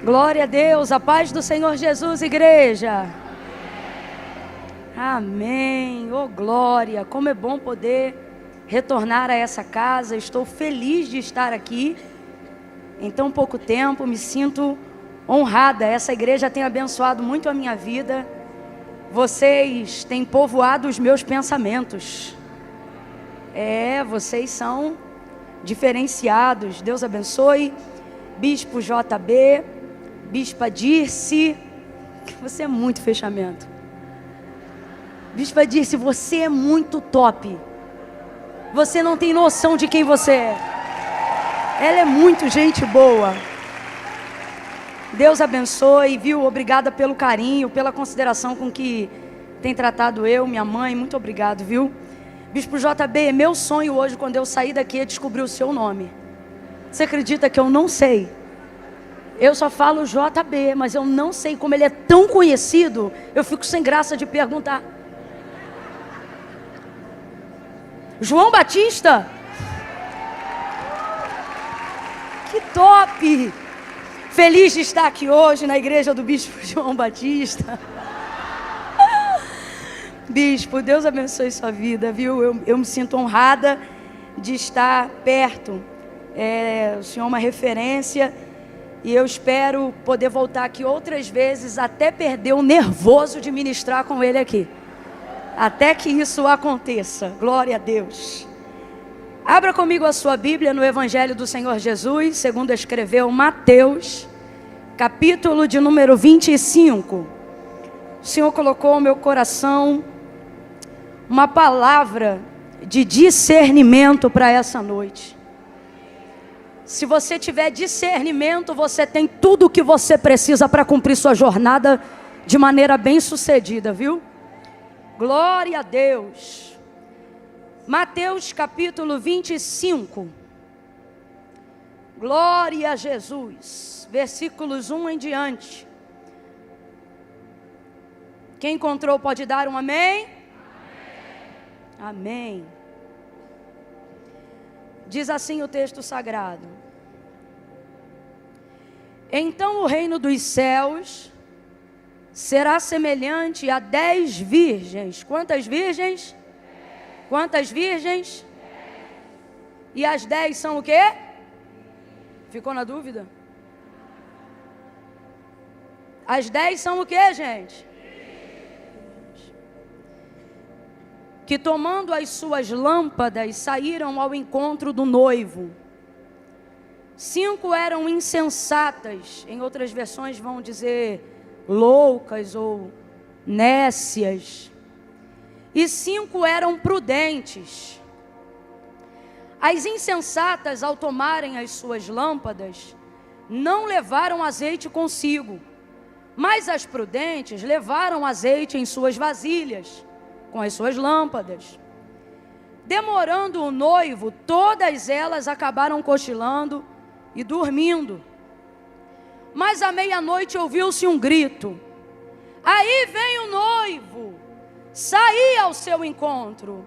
Glória a Deus, a paz do Senhor Jesus, igreja. Amém. Oh, glória, como é bom poder retornar a essa casa. Estou feliz de estar aqui em tão pouco tempo, me sinto honrada. Essa igreja tem abençoado muito a minha vida. Vocês têm povoado os meus pensamentos. Vocês são diferenciados. Deus abençoe. Bispo JB, Bispa Dirce, você é muito fechamento. Bispa Dirce, você é muito top. Você não tem noção de quem você é. Ela é muito gente boa. Deus abençoe, viu? Obrigada pelo carinho, pela consideração com que tem tratado eu, minha mãe. Muito obrigado, viu? Bispo JB, meu sonho hoje, quando eu sair daqui, é descobrir o seu nome. Você acredita que eu não sei? Eu só falo JB, mas eu não sei como ele é tão conhecido. Eu fico sem graça de perguntar. João Batista? Que top! Feliz de estar aqui hoje na igreja do Bispo João Batista. Bispo, Deus abençoe sua vida, viu? Eu me sinto honrada de estar perto. O Senhor é uma referência. E eu espero poder voltar aqui outras vezes, até perder o nervoso de ministrar com ele aqui. Até que isso aconteça. Glória a Deus. Abra comigo a sua Bíblia no Evangelho do Senhor Jesus, segundo escreveu Mateus, capítulo de número 25. O Senhor colocou no meu coração uma palavra de discernimento para essa noite. Se você tiver discernimento, você tem tudo o que você precisa para cumprir sua jornada de maneira bem sucedida, viu? Glória a Deus. Mateus capítulo 25. Glória a Jesus. Versículos 1 em diante. Quem encontrou pode dar um amém? Amém. Amém. Diz assim o texto sagrado: então o reino dos céus será semelhante a 10 virgens. Quantas virgens? 10. Quantas virgens? 10. E as 10 são o quê? Ficou na dúvida? As 10 são o quê, gente? Que tomando as suas lâmpadas saíram ao encontro do noivo. 5 eram insensatas, em outras versões vão dizer loucas ou nécias. E 5 eram prudentes. As insensatas, ao tomarem as suas lâmpadas, não levaram azeite consigo, mas as prudentes levaram azeite em suas vasilhas, com as suas lâmpadas. Demorando o noivo, todas elas acabaram cochilando e dormindo. Mas à meia-noite ouviu-se um grito: aí vem o noivo, saí ao seu encontro.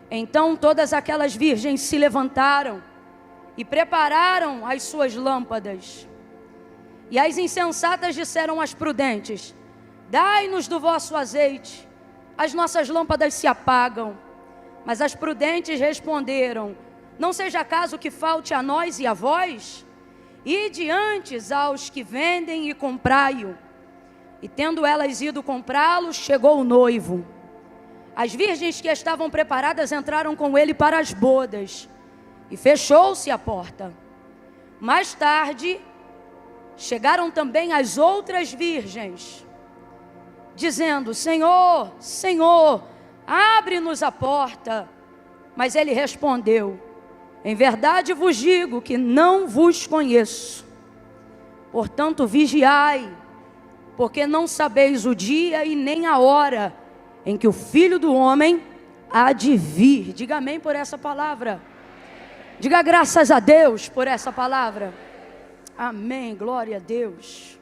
Então todas aquelas virgens se levantaram e prepararam as suas lâmpadas. E as insensatas disseram às prudentes: dai-nos do vosso azeite, as nossas lâmpadas se apagam. Mas as prudentes responderam: não seja caso que falte a nós e a vós? Ide antes aos que vendem e comprai-o. E tendo elas ido comprá-lo, chegou o noivo. As virgens que estavam preparadas entraram com ele para as bodas, e fechou-se a porta. Mais tarde, chegaram também as outras virgens, dizendo: Senhor, Senhor, abre-nos a porta. Mas ele respondeu: em verdade vos digo que não vos conheço. Portanto, vigiai, porque não sabeis o dia e nem a hora em que o Filho do Homem há de vir. Diga amém por essa palavra. Diga graças a Deus por essa palavra. Amém, glória a Deus.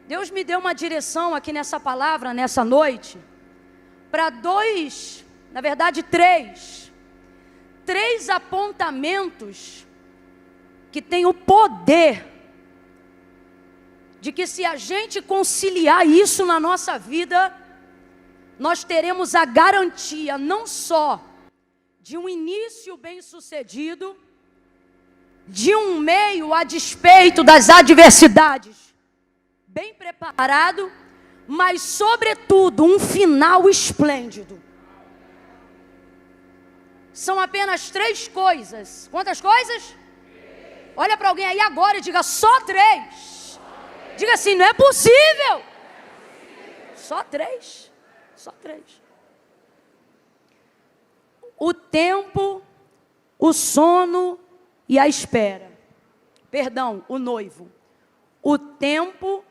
Deus me deu uma direção aqui nessa palavra, nessa noite, para três apontamentos que têm o poder de que se a gente conciliar isso na nossa vida, nós teremos a garantia não só de um início bem-sucedido, de um meio a despeito das adversidades bem preparado, mas sobretudo um final esplêndido. São apenas 3 coisas. Quantas coisas? Olha para alguém aí agora e diga: só 3. Diga assim: não é possível. Só 3. Só 3. O tempo, o sono e a espera. Perdão, o noivo. O tempo,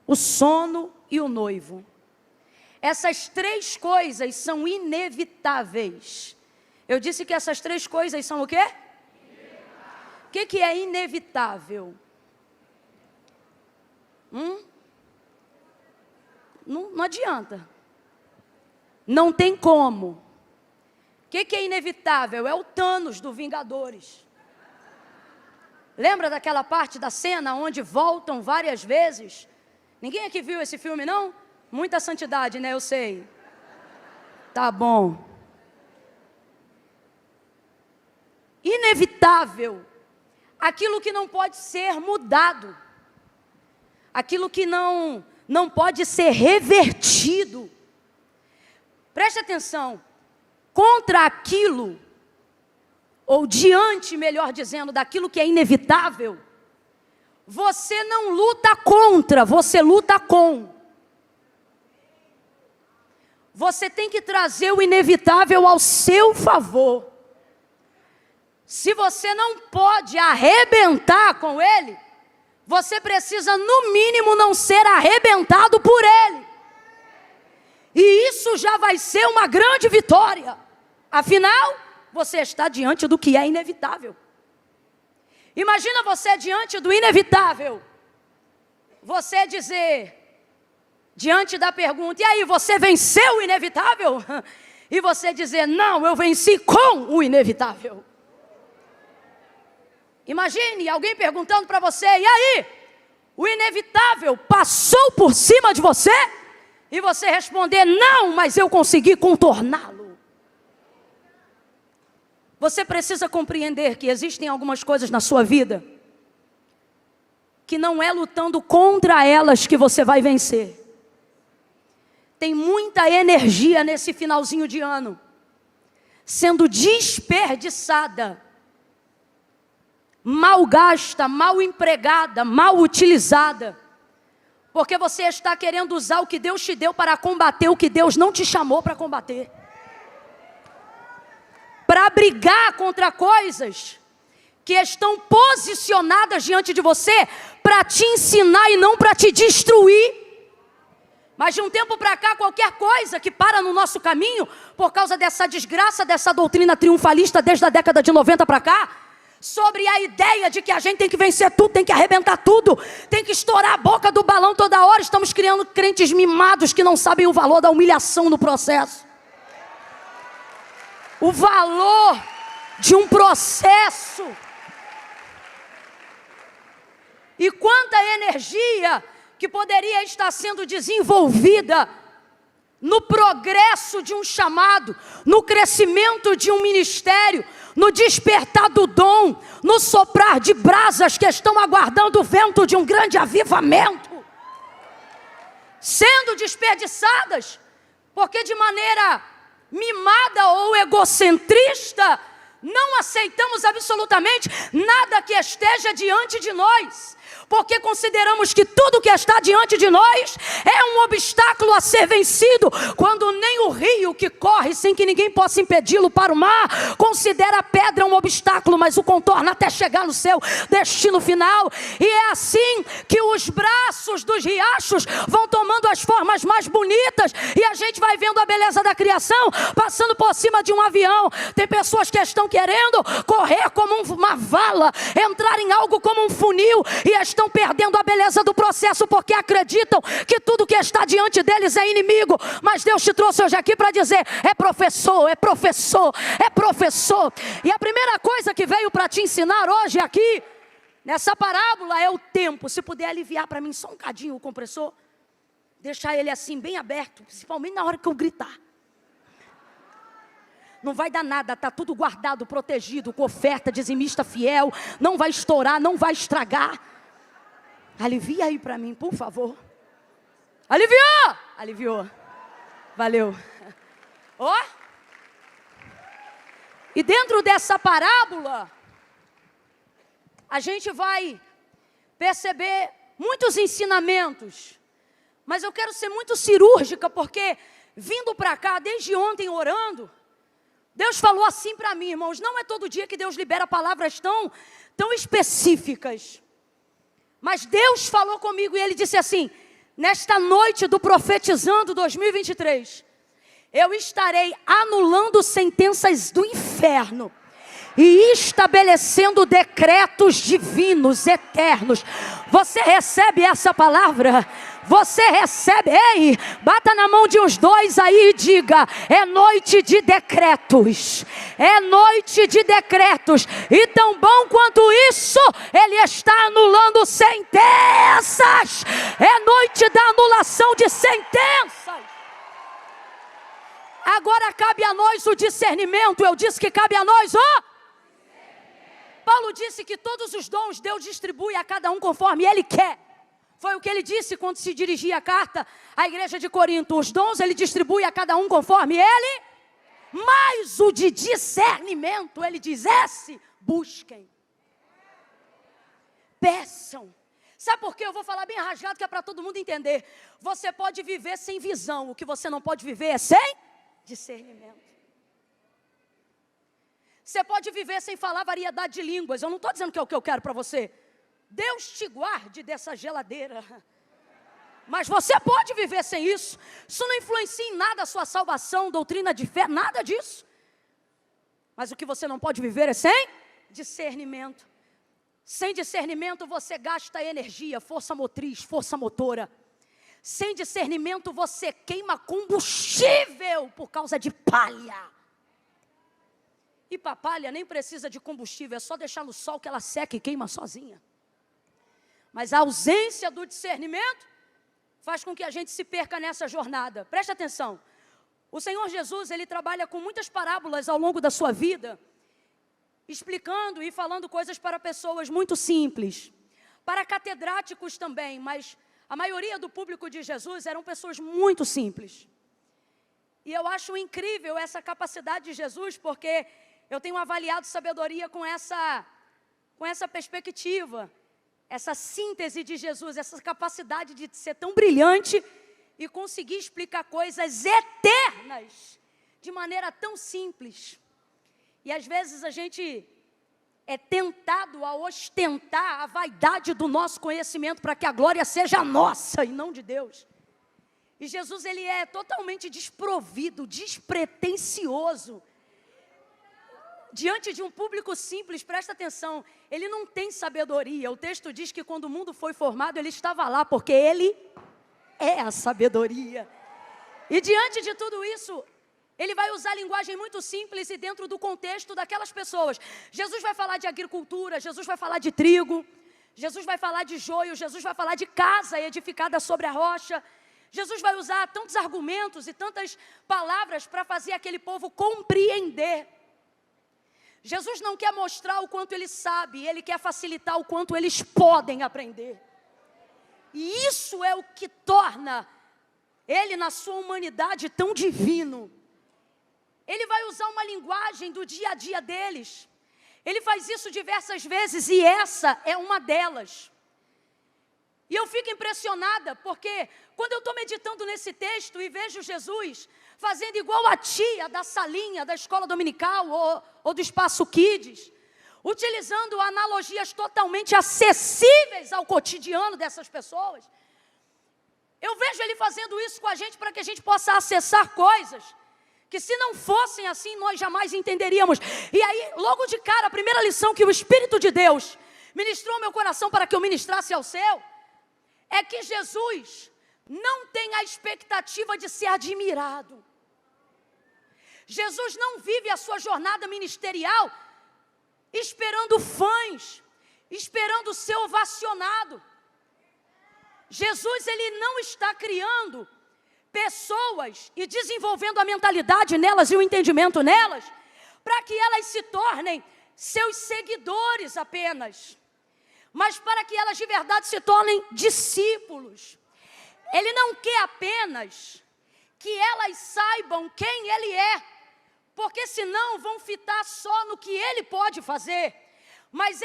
o sono e o noivo. Essas 3 coisas são inevitáveis. Eu disse que essas 3 coisas são o quê? O que é inevitável? Não adianta. Não tem como. O que é inevitável? É o Thanos do Vingadores. Lembra daquela parte da cena onde voltam várias vezes? Ninguém aqui viu esse filme, não? Muita santidade, né? Eu sei. Tá bom. Inevitável. Aquilo que não pode ser mudado. Aquilo que não pode ser revertido. Preste atenção. Contra aquilo, ou diante, melhor dizendo, daquilo que é inevitável, você não luta contra, você luta com. Você tem que trazer o inevitável ao seu favor. Se você não pode arrebentar com ele, você precisa, no mínimo, não ser arrebentado por ele. E isso já vai ser uma grande vitória. Afinal, você está diante do que é inevitável. Imagina você diante do inevitável. Você dizer, diante da pergunta: e aí, você venceu o inevitável? E você dizer: não, eu venci com o inevitável. Imagine alguém perguntando para você: e aí, o inevitável passou por cima de você? E você responder: não, mas eu consegui contorná-lo. Você precisa compreender que existem algumas coisas na sua vida que não é lutando contra elas que você vai vencer. Tem muita energia nesse finalzinho de ano sendo desperdiçada, mal gasta, mal empregada, mal utilizada, porque você está querendo usar o que Deus te deu para combater o que Deus não te chamou para combater. Para brigar contra coisas que estão posicionadas diante de você para te ensinar e não para te destruir. Mas de um tempo para cá, qualquer coisa que para no nosso caminho, por causa dessa desgraça, dessa doutrina triunfalista desde a década de 90 para cá, sobre a ideia de que a gente tem que vencer tudo, tem que arrebentar tudo, tem que estourar a boca do balão toda hora. Estamos criando crentes mimados que não sabem o valor da humilhação no processo. O valor de um processo. E quanta energia que poderia estar sendo desenvolvida no progresso de um chamado, no crescimento de um ministério, no despertar do dom, no soprar de brasas que estão aguardando o vento de um grande avivamento, sendo desperdiçadas, porque de maneira mimada ou egocentrista, não aceitamos absolutamente nada que esteja diante de nós, porque consideramos que tudo que está diante de nós é um obstáculo a ser vencido, quando nem o rio que corre sem que ninguém possa impedi-lo para o mar, considera a pedra um obstáculo, mas o contorna até chegar no seu destino final. E é assim que os braços dos riachos vão tomando as formas mais bonitas, e a gente vai vendo a beleza da criação passando por cima de um avião. Tem pessoas que estão querendo correr como uma vala, entrar em algo como um funil, e estão perdendo a beleza do processo, porque acreditam que tudo que está diante deles é inimigo. Mas Deus te trouxe hoje aqui para dizer: é professor, é professor, é professor. E a primeira coisa que veio para te ensinar hoje aqui, Nessa parábola é o tempo. Se puder aliviar para mim só um cadinho o compressor, deixar ele assim bem aberto, principalmente na hora que eu gritar. Não vai dar nada, está tudo guardado, protegido, com oferta, dizimista fiel. Não vai estourar, não vai estragar. Alivia aí para mim, por favor. Aliviou! Aliviou. Valeu. Ó. E dentro dessa parábola, a gente vai perceber muitos ensinamentos. Mas eu quero ser muito cirúrgica, porque vindo para cá, desde ontem orando, Deus falou assim para mim, irmãos, não é todo dia que Deus libera palavras tão específicas. Mas Deus falou comigo e Ele disse assim, nesta noite do Profetizando 2023, eu estarei anulando sentenças do inferno e estabelecendo decretos divinos, eternos. Você recebe essa palavra? Você recebe? Ei, bata na mão de uns dois aí e diga, é noite de decretos. É noite de decretos. E tão bom quanto isso, Ele está anulando sentenças. É noite da anulação de sentenças. Agora cabe a nós o discernimento. Eu disse que cabe a nós Paulo disse que todos os dons Deus distribui a cada um conforme Ele quer. Foi o que ele disse quando se dirigia a carta à igreja de Corinto. Os dons Ele distribui a cada um conforme Ele. Mas o de discernimento, Ele diz, busquem. Peçam. Sabe por quê? Eu vou falar bem rasgado que é para todo mundo entender. Você pode viver sem visão. O que você não pode viver é sem discernimento. Você pode viver sem falar variedade de línguas. Eu não estou dizendo que é o que eu quero para você. Deus te guarde dessa geladeira. Mas você pode viver sem isso. Isso não influencia em nada a sua salvação, doutrina de fé, nada disso. Mas o que você não pode viver é sem discernimento. Sem discernimento você gasta energia, força motriz, força motora. Sem discernimento você queima combustível por causa de palha. E para palha nem precisa de combustível, é só deixar no sol que ela seca e queima sozinha. Mas a ausência do discernimento faz com que a gente se perca nessa jornada. Preste atenção. O Senhor Jesus, Ele trabalha com muitas parábolas ao longo da sua vida, explicando e falando coisas para pessoas muito simples. Para catedráticos também, mas a maioria do público de Jesus eram pessoas muito simples. E eu acho incrível essa capacidade de Jesus, porque eu tenho avaliado sabedoria com essa perspectiva. Essa síntese de Jesus, essa capacidade de ser tão brilhante e conseguir explicar coisas eternas de maneira tão simples. E às vezes a gente é tentado a ostentar a vaidade do nosso conhecimento para que a glória seja nossa e não de Deus. E Jesus, Ele é totalmente desprovido, despretensioso. Diante de um público simples, presta atenção, Ele não tem sabedoria. O texto diz que quando o mundo foi formado, Ele estava lá, porque Ele é a sabedoria. E diante de tudo isso, Ele vai usar linguagem muito simples e dentro do contexto daquelas pessoas. Jesus vai falar de agricultura, Jesus vai falar de trigo, Jesus vai falar de joio, Jesus vai falar de casa edificada sobre a rocha. Jesus vai usar tantos argumentos e tantas palavras para fazer aquele povo compreender. Jesus não quer mostrar o quanto Ele sabe, Ele quer facilitar o quanto eles podem aprender. E isso é o que torna Ele, na sua humanidade, tão divino. Ele vai usar uma linguagem do dia a dia deles. Ele faz isso diversas vezes e essa é uma delas. E eu fico impressionada porque quando eu estou meditando nesse texto e vejo Jesus fazendo igual a tia da salinha da escola dominical ou do espaço Kids, utilizando analogias totalmente acessíveis ao cotidiano dessas pessoas, eu vejo Ele fazendo isso com a gente para que a gente possa acessar coisas que se não fossem assim nós jamais entenderíamos. E aí, logo de cara, a primeira lição que o Espírito de Deus ministrou ao meu coração para que eu ministrasse ao seu, é que Jesus não tem a expectativa de ser admirado. Jesus não vive a sua jornada ministerial esperando fãs, esperando ser ovacionado. Jesus, ele não está criando pessoas e desenvolvendo a mentalidade nelas e o entendimento nelas, para que elas se tornem seus seguidores apenas, mas para que elas de verdade se tornem discípulos. Ele não quer apenas que elas saibam quem ele é, porque senão vão fitar só no que ele pode fazer, mas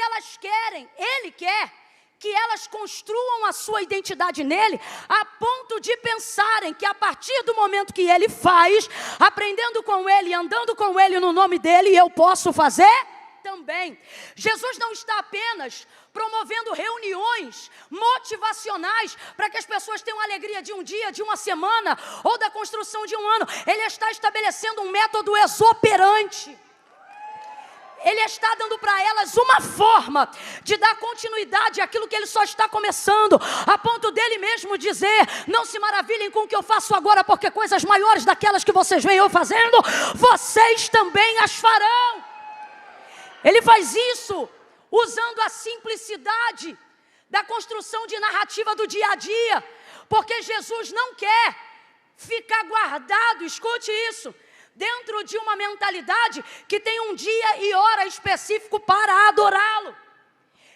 ele quer que elas construam a sua identidade nele, a ponto de pensarem que a partir do momento que ele faz, aprendendo com ele, andando com ele no nome dele, eu posso fazer também. Jesus não está apenas promovendo reuniões motivacionais para que as pessoas tenham alegria de um dia, de uma semana ou da construção de um ano. Ele está estabelecendo um método exoperante. Ele está dando para elas uma forma de dar continuidade àquilo que ele só está começando, a ponto dele mesmo dizer: não se maravilhem com o que eu faço agora, porque coisas maiores daquelas que vocês veem eu fazendo, vocês também as farão. Ele faz isso usando a simplicidade da construção de narrativa do dia a dia, porque Jesus não quer ficar guardado, escute isso, dentro de uma mentalidade que tem um dia e hora específico para adorá-lo.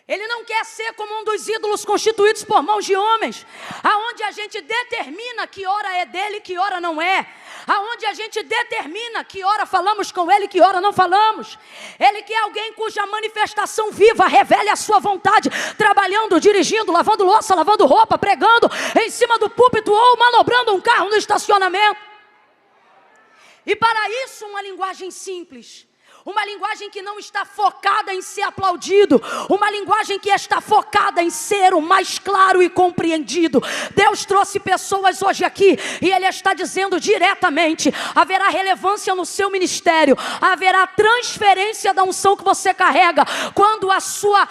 Ele não quer ser como um dos ídolos constituídos por mãos de homens, aonde a gente determina que hora é dele e que hora não é, aonde a gente determina que hora falamos com ele e que hora não falamos. Ele quer alguém cuja manifestação viva revele a sua vontade, trabalhando, dirigindo, lavando louça, lavando roupa, pregando em cima do púlpito ou manobrando um carro no estacionamento. E para isso uma linguagem simples, uma linguagem que não está focada em ser aplaudido, uma linguagem que está focada em ser o mais claro e compreendido. Deus trouxe pessoas hoje aqui e Ele está dizendo diretamente: haverá relevância no seu ministério, haverá transferência da unção que você carrega, quando a sua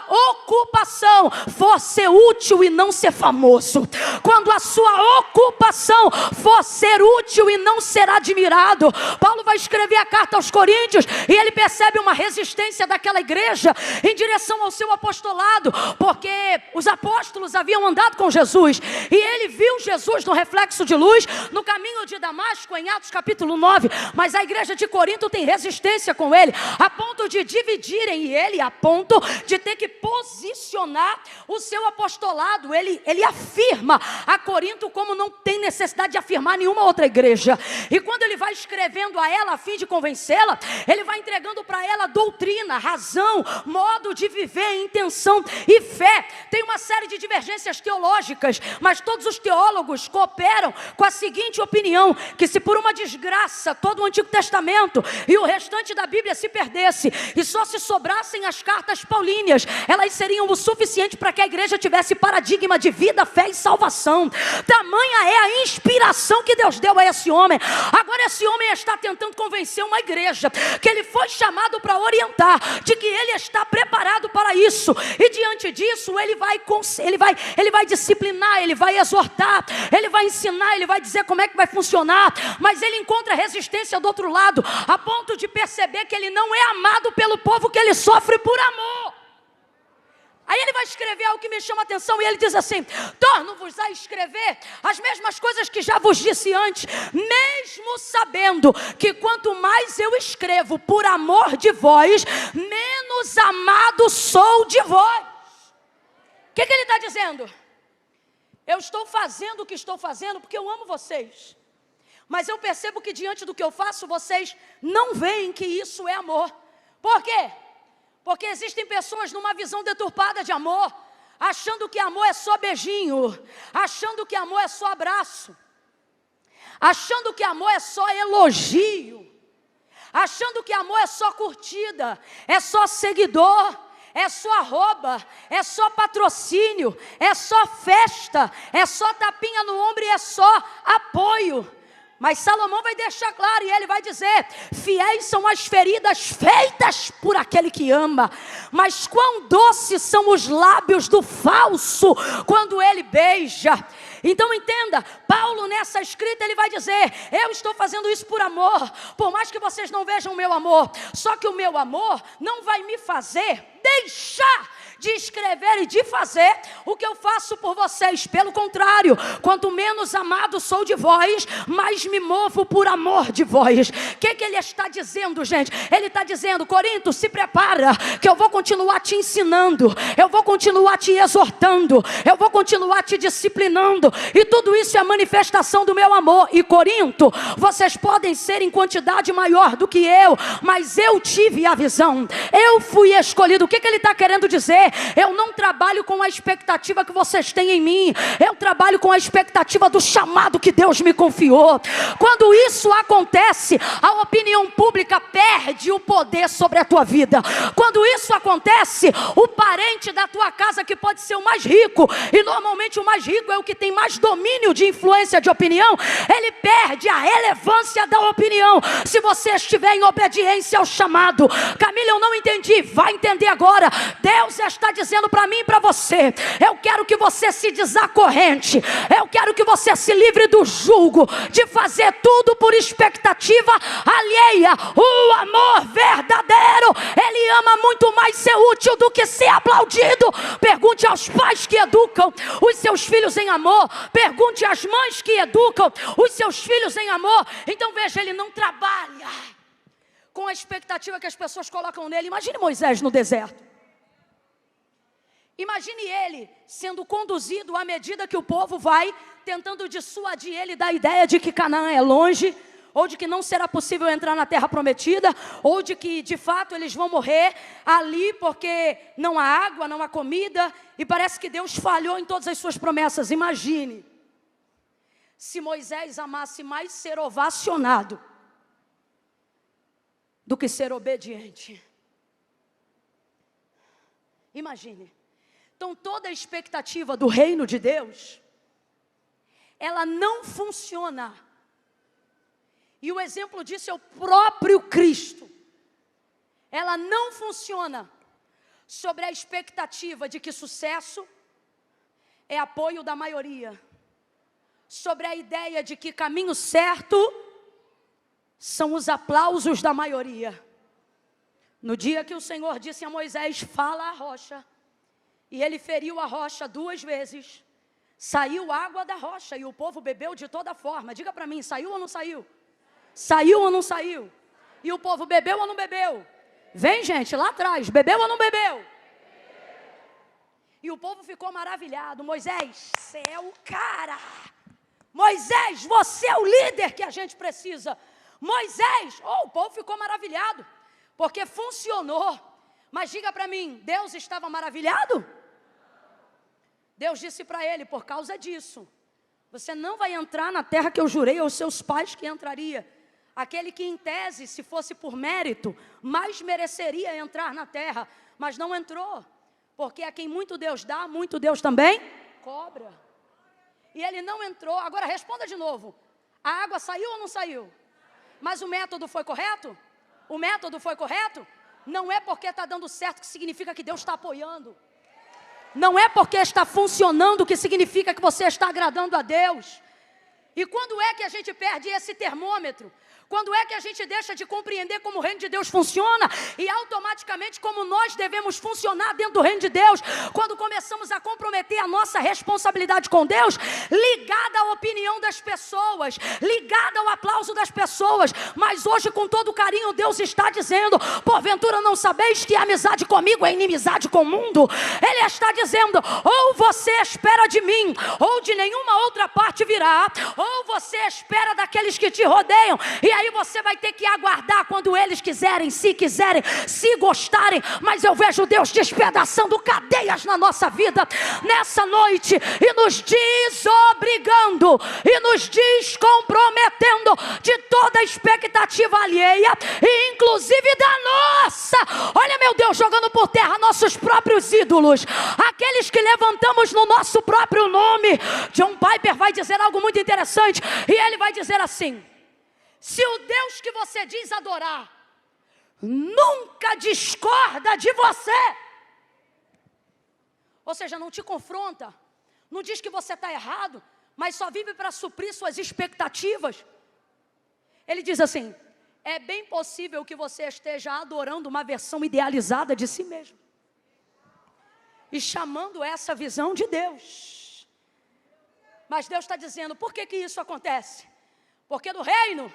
ocupação for ser útil e não ser famoso, quando a sua ocupação for ser útil e não ser admirado. Paulo vai escrever a carta aos Coríntios e ele percebe uma resistência daquela igreja em direção ao seu apostolado, porque os apóstolos haviam andado com Jesus e ele viu Jesus no reflexo de luz no caminho de Damasco, em Atos capítulo 9, mas a igreja de Corinto tem resistência com ele, a ponto de dividirem ele, a ponto de ter que posicionar o seu apostolado. Ele afirma a Corinto como não tem necessidade de afirmar nenhuma outra igreja, e quando ele vai escrevendo a ela a fim de convencê-la, ele vai entregando para ela doutrina, razão, modo de viver, intenção e fé. Tem uma série de divergências teológicas, mas todos os teólogos cooperam com a seguinte opinião: que se por uma desgraça todo o Antigo Testamento e o restante da Bíblia se perdesse e só se sobrassem as cartas paulíneas, elas seriam o suficiente para que a igreja tivesse paradigma de vida, fé e salvação. Tamanha é a inspiração que Deus deu a esse homem. Agora esse homem está tentando convencer uma igreja que ele foi chamado para orientar, de que ele está preparado para isso, e diante disso ele vai disciplinar, ele vai exortar, ele vai ensinar, ele vai dizer como é que vai funcionar, mas ele encontra resistência do outro lado, a ponto de perceber que ele não é amado pelo povo que ele sofre por amor. Aí ele vai escrever algo que me chama a atenção, e ele diz assim: torno-vos a escrever as mesmas coisas que já vos disse antes, mesmo sabendo que quanto mais eu escrevo por amor de vós, menos amado sou de vós. O que ele está dizendo? Eu estou fazendo o que estou fazendo porque eu amo vocês, mas eu percebo que diante do que eu faço, vocês não veem que isso é amor. Por quê? Porque existem pessoas numa visão deturpada de amor, achando que amor é só beijinho, achando que amor é só abraço, achando que amor é só elogio, achando que amor é só curtida, é só seguidor, é só arroba, é só patrocínio, é só festa, é só tapinha no ombro e é só apoio. Mas Salomão vai deixar claro, e ele vai dizer: fiéis são as feridas feitas por aquele que ama, mas quão doces são os lábios do falso quando ele beija. Então entenda, Paulo nessa escrita ele vai dizer: eu estou fazendo isso por amor, por mais que vocês não vejam o meu amor, só que o meu amor não vai me fazer deixar de escrever e de fazer o que eu faço por vocês. Pelo contrário, quanto menos amado sou de vós, mais me movo por amor de vós. O que ele está dizendo, gente? Ele está dizendo: Corinto, se prepara, que eu vou continuar te ensinando, eu vou continuar te exortando, eu vou continuar te disciplinando, e tudo isso é a manifestação do meu amor. E Corinto, vocês podem ser em quantidade maior do que eu, mas eu tive a visão, eu fui escolhido. O que ele está querendo dizer? Eu não trabalho com a expectativa que vocês têm em mim, eu trabalho com a expectativa do chamado que Deus me confiou. Quando isso acontece, a opinião pública perde o poder sobre a tua vida. Quando isso acontece, o parente da tua casa, que pode ser o mais rico, e normalmente o mais rico é o que tem mais domínio de influência de opinião, ele perde a relevância da opinião, se você estiver em obediência ao chamado. Camila, eu não entendi. Vai entender agora. Deus está dizendo para mim e para você: eu quero que você se desacorrente, eu quero que você se livre do jugo de fazer tudo por expectativa alheia. O amor verdadeiro, ele ama muito mais ser útil do que ser aplaudido. Pergunte aos pais que educam os seus filhos em amor, pergunte às mães que educam os seus filhos em amor. Então veja, ele não trabalha com a expectativa que as pessoas colocam nele. Imagine Moisés no deserto. Imagine ele sendo conduzido à medida que o povo vai tentando dissuadir ele da ideia de que Canaã é longe, ou de que não será possível entrar na terra prometida, ou de que de fato eles vão morrer ali porque não há água, não há comida, e parece que Deus falhou em todas as suas promessas. Imagine se Moisés amasse mais ser ovacionado do que ser obediente. Imagine. Então toda a expectativa do reino de Deus, ela não funciona. E o exemplo disso é o próprio Cristo. Ela não funciona sobre a expectativa de que sucesso é apoio da maioria, sobre a ideia de que caminho certo são os aplausos da maioria. No dia que o Senhor disse a Moisés: fala a rocha, e ele feriu a rocha 2 vezes, saiu água da rocha e o povo bebeu de toda forma. Diga para mim, saiu ou não saiu? Saiu ou não saiu? E o povo bebeu ou não bebeu? Vem, gente, lá atrás, bebeu ou não bebeu? E o povo ficou maravilhado. Moisés, você é o cara. Moisés, você é o líder que a gente precisa. Moisés, o povo ficou maravilhado, porque funcionou. Mas diga para mim, Deus estava maravilhado? Deus disse para ele: por causa disso, você não vai entrar na terra que eu jurei aos seus pais que entraria. Aquele que em tese, se fosse por mérito, mais mereceria entrar na terra, mas não entrou, porque a quem muito Deus dá, muito Deus também cobra. E ele não entrou. Agora responda de novo: a água saiu ou não saiu? Mas o método foi correto? O método foi correto? Não é porque está dando certo que significa que Deus está apoiando. Não é porque está funcionando que significa que você está agradando a Deus. E quando é que a gente perde esse termômetro? Quando é que a gente deixa de compreender como o reino de Deus funciona e automaticamente como nós devemos funcionar dentro do reino de Deus? Quando começamos a comprometer a nossa responsabilidade com Deus, ligada à opinião das pessoas, ligada ao aplauso das pessoas. Mas hoje, com todo carinho, Deus está dizendo: porventura não sabeis que a amizade comigo é inimizade com o mundo? Ele está dizendo: ou você espera de mim, ou de nenhuma outra parte virá, ou você espera daqueles que te rodeiam, e aí você vai ter que aguardar quando eles quiserem, se gostarem. Mas eu vejo Deus despedaçando cadeias na nossa vida nessa noite, e nos desobrigando, e nos descomprometendo de toda a expectativa alheia, e inclusive da nossa. Olha, meu Deus, jogando por terra nossos próprios ídolos, aqueles que levantamos no nosso próprio nome. John Piper vai dizer algo muito interessante, e ele vai dizer assim: se o Deus que você diz adorar nunca discorda de você, ou seja, não te confronta, não diz que você está errado, mas só vive para suprir suas expectativas, ele diz assim: é bem possível que você esteja adorando uma versão idealizada de si mesmo. e chamando essa visão de Deus. Mas Deus está dizendo, por que isso acontece? Porque no reino,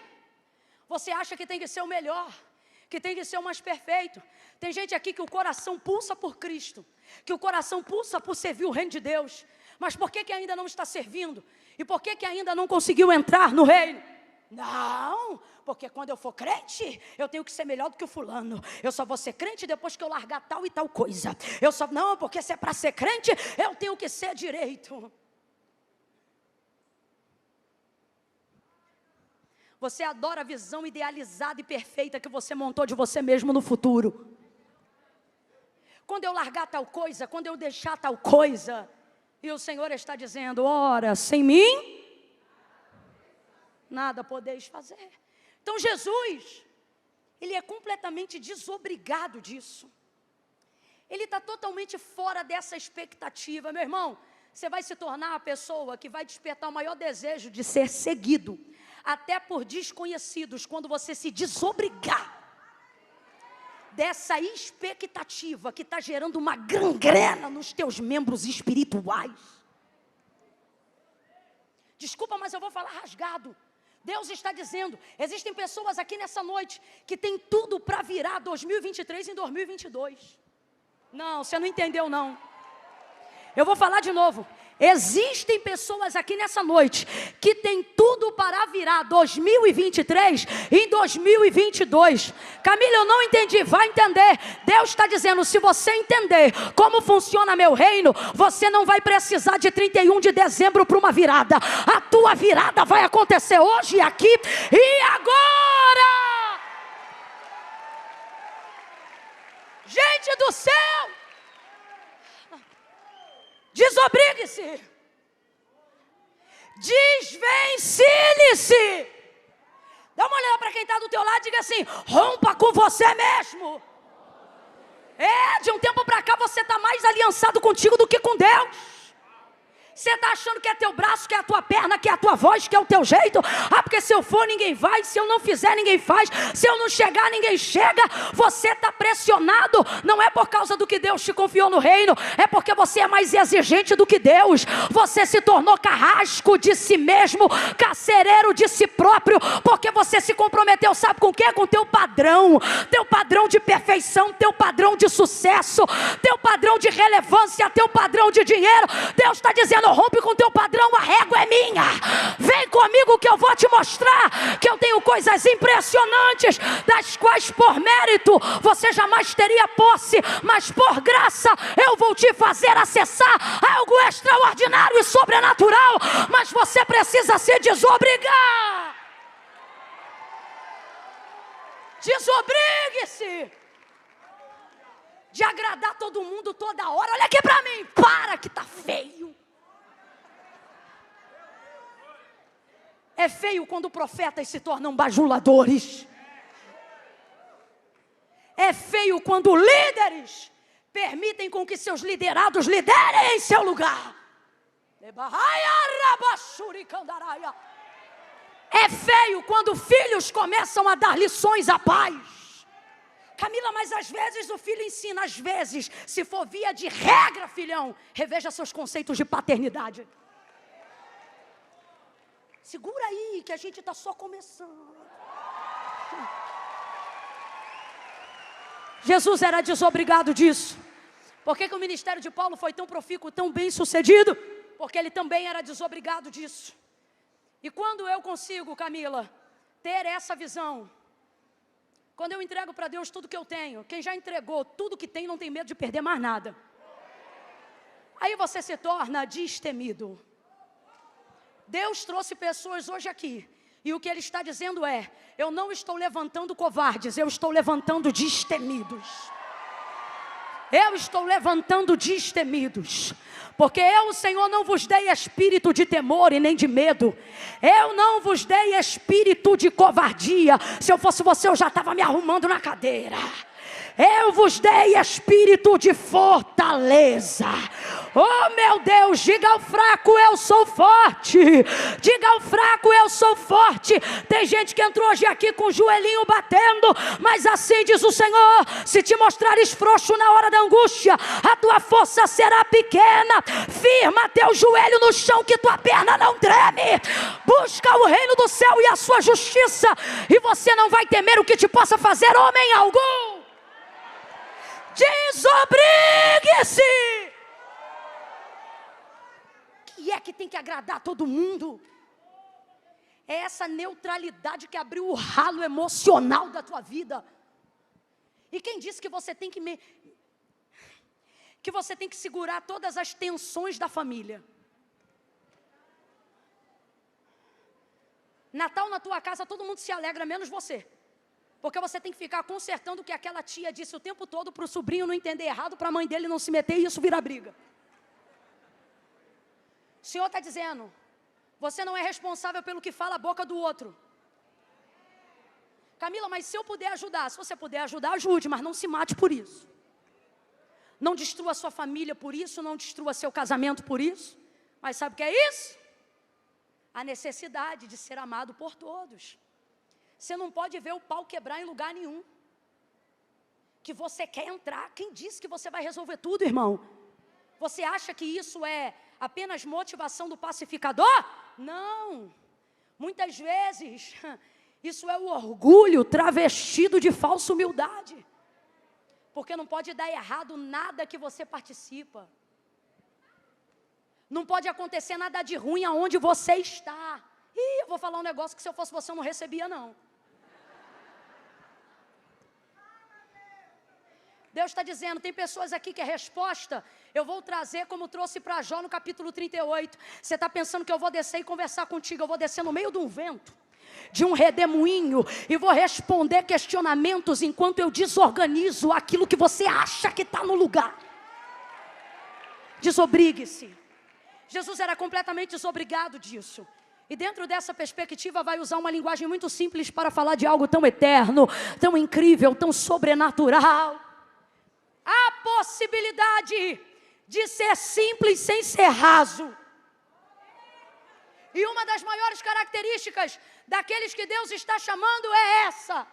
você acha que tem que ser o melhor, que tem que ser o mais perfeito. Tem gente aqui que o coração pulsa por Cristo, que o coração pulsa por servir o reino de Deus. Mas por que ainda não está servindo? E por que ainda não conseguiu entrar no reino? Não, porque quando eu for crente, eu tenho que ser melhor do que o fulano. Eu só vou ser crente depois que eu largar tal e tal coisa. Não, porque se é para ser crente, eu tenho que ser direito. Você adora a visão idealizada e perfeita que você montou de você mesmo no futuro. Quando eu largar tal coisa, quando eu deixar tal coisa, e o Senhor está dizendo, ora, sem mim, nada podeis fazer. Então Jesus, ele é completamente desobrigado disso. Ele está totalmente fora dessa expectativa. Meu irmão, você vai se tornar a pessoa que vai despertar o maior desejo de ser seguido, até por desconhecidos, quando você se desobrigar dessa expectativa que está gerando uma gangrena nos teus membros espirituais. Desculpa, mas eu vou falar rasgado. Deus está dizendo, existem pessoas aqui nessa noite que tem tudo para virar 2023 em 2022. Não, você não entendeu não. Eu vou falar de novo. Existem pessoas aqui nessa noite que tem tudo para virar 2023 em 2022. Camila, eu não entendi, vai entender. Deus está dizendo, se você entender como funciona meu reino, você não vai precisar de 31 de dezembro para uma virada. A tua virada vai acontecer hoje, aqui e agora. Gente do céu, desobrigue-se, desvencilhe-se. Dá uma olhada para quem está do teu lado e diga assim, rompa com você mesmo. De um tempo para cá você está mais aliançado contigo do que com Deus. Você está achando que é teu braço, que é a tua perna, que é a tua voz, que é o teu jeito. Porque se eu for ninguém vai, se eu não fizer ninguém faz, se eu não chegar ninguém chega. Você está pressionado, não é por causa do que Deus te confiou no reino, é porque você é mais exigente do que Deus. Você se tornou carrasco de si mesmo, carcereiro de si próprio, porque você se comprometeu, sabe com o quê? Com teu padrão de perfeição, teu padrão de sucesso, teu padrão de relevância, teu padrão de dinheiro. Deus está dizendo, rompe com teu padrão, a régua é minha. Vem comigo que eu vou te mostrar que eu tenho coisas impressionantes, das quais por mérito você jamais teria posse, mas por graça eu vou te fazer acessar algo extraordinário e sobrenatural. Mas você precisa se desobrigar. Desobrigue-se de agradar todo mundo toda hora. Olha aqui pra mim, para que tá feio. É feio quando profetas se tornam bajuladores. É feio quando líderes permitem com que seus liderados liderem em seu lugar. É feio quando filhos começam a dar lições a pais. Camila, mas às vezes o filho ensina, às vezes, se for via de regra, filhão, reveja seus conceitos de paternidade. Segura aí, que a gente está só começando. Jesus era desobrigado disso. Por que o ministério de Paulo foi tão profícuo, tão bem sucedido? Porque ele também era desobrigado disso. E quando eu consigo, Camila, ter essa visão, quando eu entrego para Deus tudo que eu tenho, quem já entregou tudo que tem não tem medo de perder mais nada. Aí você se torna destemido. Deus trouxe pessoas hoje aqui, e o que Ele está dizendo é, eu não estou levantando covardes, eu estou levantando destemidos. Eu estou levantando destemidos, porque eu, o Senhor, não vos dei espírito de temor e nem de medo. Eu não vos dei espírito de covardia. Se eu fosse você, eu já estava me arrumando na cadeira. Eu vos dei espírito de fortaleza. Oh meu Deus, diga ao fraco, eu sou forte. Diga ao fraco, eu sou forte. Tem gente que entrou hoje aqui com o joelhinho batendo, mas assim diz o Senhor: se te mostrares frouxo na hora da angústia, a tua força será pequena. Firma teu joelho no chão, que tua perna não treme. Busca o reino do céu e a sua justiça, e você não vai temer o que te possa fazer homem algum. Desobrigue-se. Que é que tem que agradar todo mundo? É essa neutralidade que abriu o ralo emocional da tua vida. E quem disse que você tem que segurar todas as tensões da família? Natal na tua casa todo mundo se alegra, menos você. Porque você tem que ficar consertando o que aquela tia disse o tempo todo para o sobrinho não entender errado, para a mãe dele não se meter e isso virar briga. O Senhor está dizendo: você não é responsável pelo que fala a boca do outro. Camila, mas se eu puder ajudar, se você puder ajudar, ajude, mas não se mate por isso. Não destrua sua família por isso, não destrua seu casamento por isso. Mas sabe o que é isso? A necessidade de ser amado por todos. Você não pode ver o pau quebrar em lugar nenhum. Que você quer entrar. Quem disse que você vai resolver tudo, irmão? Você acha que isso é apenas motivação do pacificador? Não. Muitas vezes, isso é o orgulho travestido de falsa humildade. Porque não pode dar errado nada que você participa. Não pode acontecer nada de ruim aonde você está. Ih, eu vou falar um negócio que se eu fosse você eu não recebia não. Deus está dizendo, tem pessoas aqui que a resposta eu vou trazer como trouxe para Jó no capítulo 38. Você está pensando que eu vou descer e conversar contigo? Eu vou descer no meio de um vento, de um redemoinho, e vou responder questionamentos enquanto eu desorganizo aquilo que você acha que está no lugar. Desobrigue-se. Jesus era completamente desobrigado disso. E dentro dessa perspectiva vai usar uma linguagem muito simples para falar de algo tão eterno, tão incrível, tão sobrenatural. A possibilidade de ser simples sem ser raso. E uma das maiores características daqueles que Deus está chamando é essa: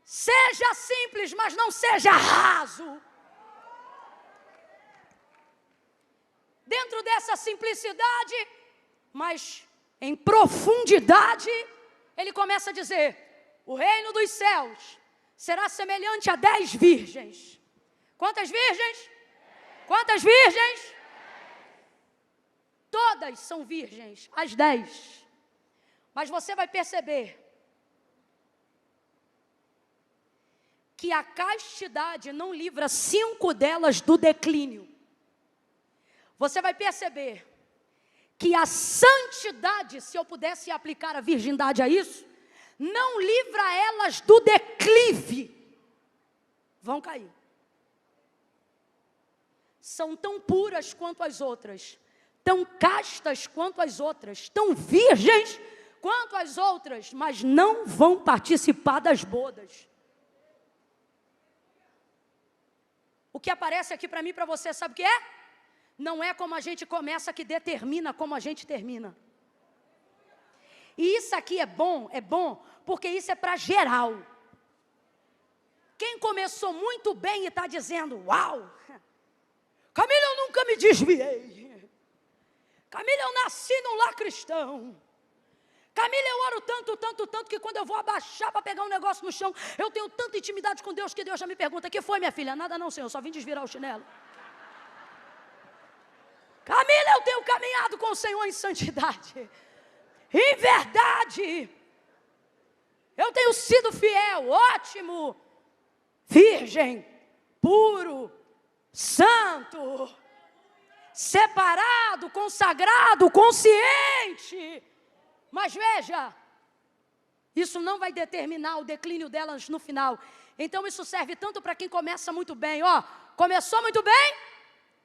seja simples, mas não seja raso. Dentro dessa simplicidade, mas em profundidade, ele começa a dizer: o reino dos céus será semelhante a 10 virgens. Quantas virgens? Quantas virgens? Todas são virgens, as 10. Mas você vai perceber que a castidade não livra 5 delas do declínio. Você vai perceber que a santidade, se eu pudesse aplicar a virgindade a isso, não livra elas do declive. Vão cair. São tão puras quanto as outras, tão castas quanto as outras, tão virgens quanto as outras, mas não vão participar das bodas. O que aparece aqui para mim e para você, sabe o que é? Não é como a gente começa que determina como a gente termina. E isso aqui é bom porque isso é para geral. Quem começou muito bem e está dizendo: uau, Camila, eu nunca me desviei. Camila, eu nasci num lar cristão. Camila, eu oro tanto, que quando eu vou abaixar para pegar um negócio no chão, eu tenho tanta intimidade com Deus, que Deus já me pergunta: que foi, minha filha? Nada não, Senhor, só vim desvirar o chinelo. Camila, eu tenho caminhado com o Senhor em santidade, em verdade. Eu tenho sido fiel, ótimo, virgem, puro, santo, separado, consagrado, consciente. Mas veja, isso não vai determinar o declínio delas no final. Então isso serve tanto para quem começa muito bem. Ó, começou muito bem?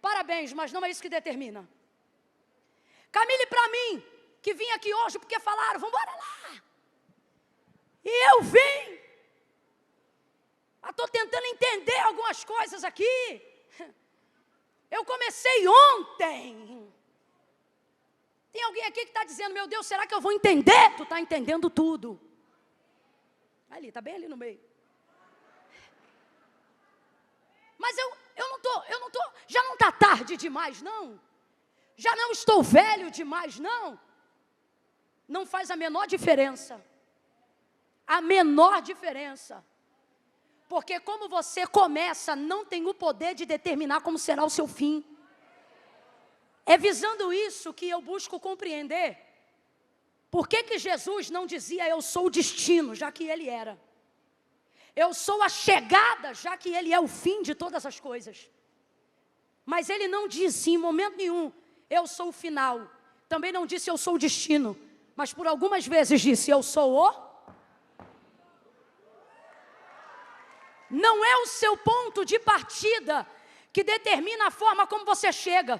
Parabéns, mas não é isso que determina. Camille, para mim, que vim aqui hoje porque falaram, vamos embora lá. E eu vim. Estou tentando entender algumas coisas aqui. Eu comecei ontem. Tem alguém aqui que está dizendo, meu Deus, será que eu vou entender? Tu está entendendo tudo. Ali, está bem ali no meio. Mas eu não estou, já não está tarde demais, não. Já não estou velho demais, não. Não faz a menor diferença. A menor diferença. Porque como você começa, não tem o poder de determinar como será o seu fim. É visando isso que eu busco compreender. Por que Jesus não dizia eu sou o destino, já que ele era? Eu sou a chegada, já que ele é o fim de todas as coisas. Mas ele não disse em momento nenhum, eu sou o final. Também não disse eu sou o destino. Mas por algumas vezes disse, eu sou o... Não é o seu ponto de partida que determina a forma como você chega.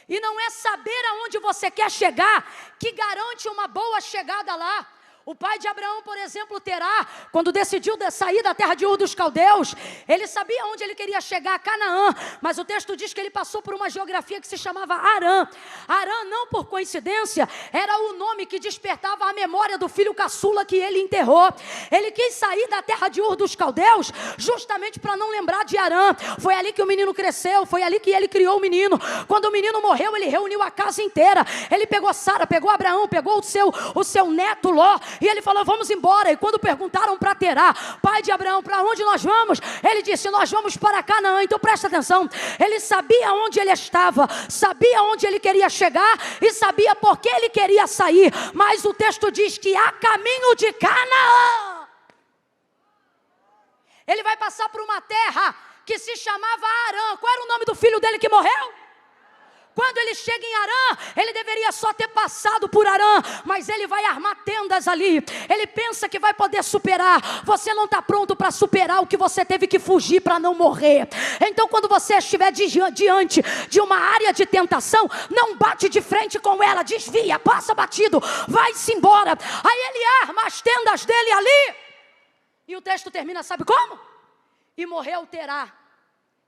E não é saber aonde você quer chegar que garante uma boa chegada lá. O pai de Abraão, por exemplo, Terá, quando decidiu sair da terra de Ur dos Caldeus, ele sabia onde ele queria chegar, Canaã, mas o texto diz que ele passou por uma geografia que se chamava Harã. Harã, não por coincidência, era o nome que despertava a memória do filho caçula que ele enterrou. Ele quis sair da terra de Ur dos Caldeus, justamente para não lembrar de Harã. Foi ali que o menino cresceu, foi ali que ele criou o menino. Quando o menino morreu, ele reuniu a casa inteira. Ele pegou Sara, pegou Abraão, pegou o seu neto Ló, e ele falou, vamos embora. E quando perguntaram para Terá, pai de Abraão, para onde nós vamos? Ele disse, nós vamos para Canaã. Então presta atenção, ele sabia onde ele estava, sabia onde ele queria chegar e sabia por que ele queria sair. Mas o texto diz que a caminho de Canaã, ele vai passar por uma terra que se chamava Harã. Qual era o nome do filho dele que morreu? Quando ele chega em Harã, ele deveria só ter passado por Harã, mas ele vai armar tendas ali. Ele pensa que vai poder superar. Você não está pronto para superar o que você teve que fugir para não morrer. Então quando você estiver diante de uma área de tentação, não bate de frente com ela, desvia, passa batido, vai-se embora. Aí ele arma as tendas dele ali. E o texto termina, sabe como? E morreu Terá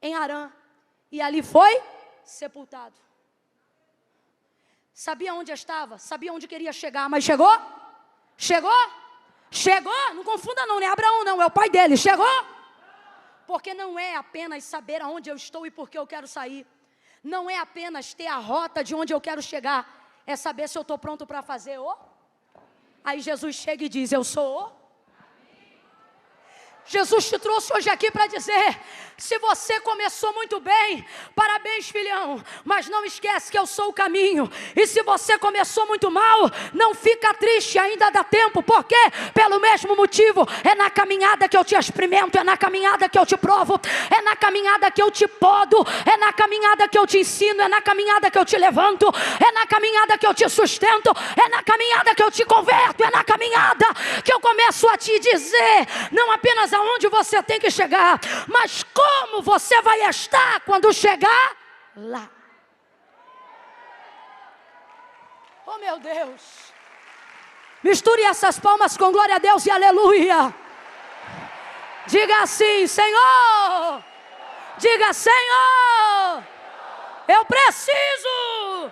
em Harã, e ali foi sepultado. Sabia onde estava, sabia onde queria chegar, mas chegou? Chegou? Chegou? Não confunda não, não é Abraão não, é o pai dele, chegou? Porque não é apenas saber aonde eu estou e por que eu quero sair. Não é apenas ter a rota de onde eu quero chegar, é saber se eu estou pronto para fazer o... Aí Jesus chega e diz, eu sou o... Jesus te trouxe hoje aqui para dizer, se você começou muito bem, parabéns filhão, mas não esquece que eu sou o caminho. E se você começou muito mal, não fica triste, ainda dá tempo. Por quê? Pelo mesmo motivo, é na caminhada que eu te experimento, é na caminhada que eu te provo, é na caminhada que eu te podo, é na caminhada que eu te ensino, é na caminhada que eu te levanto, é na caminhada que eu te sustento, é na caminhada que eu te converto, é na caminhada que eu começo a te dizer, não apenas aonde você tem que chegar, mas como você vai estar quando chegar lá. Oh meu Deus, misture essas palmas com glória a Deus e aleluia. Diga assim, Senhor, diga Senhor, eu preciso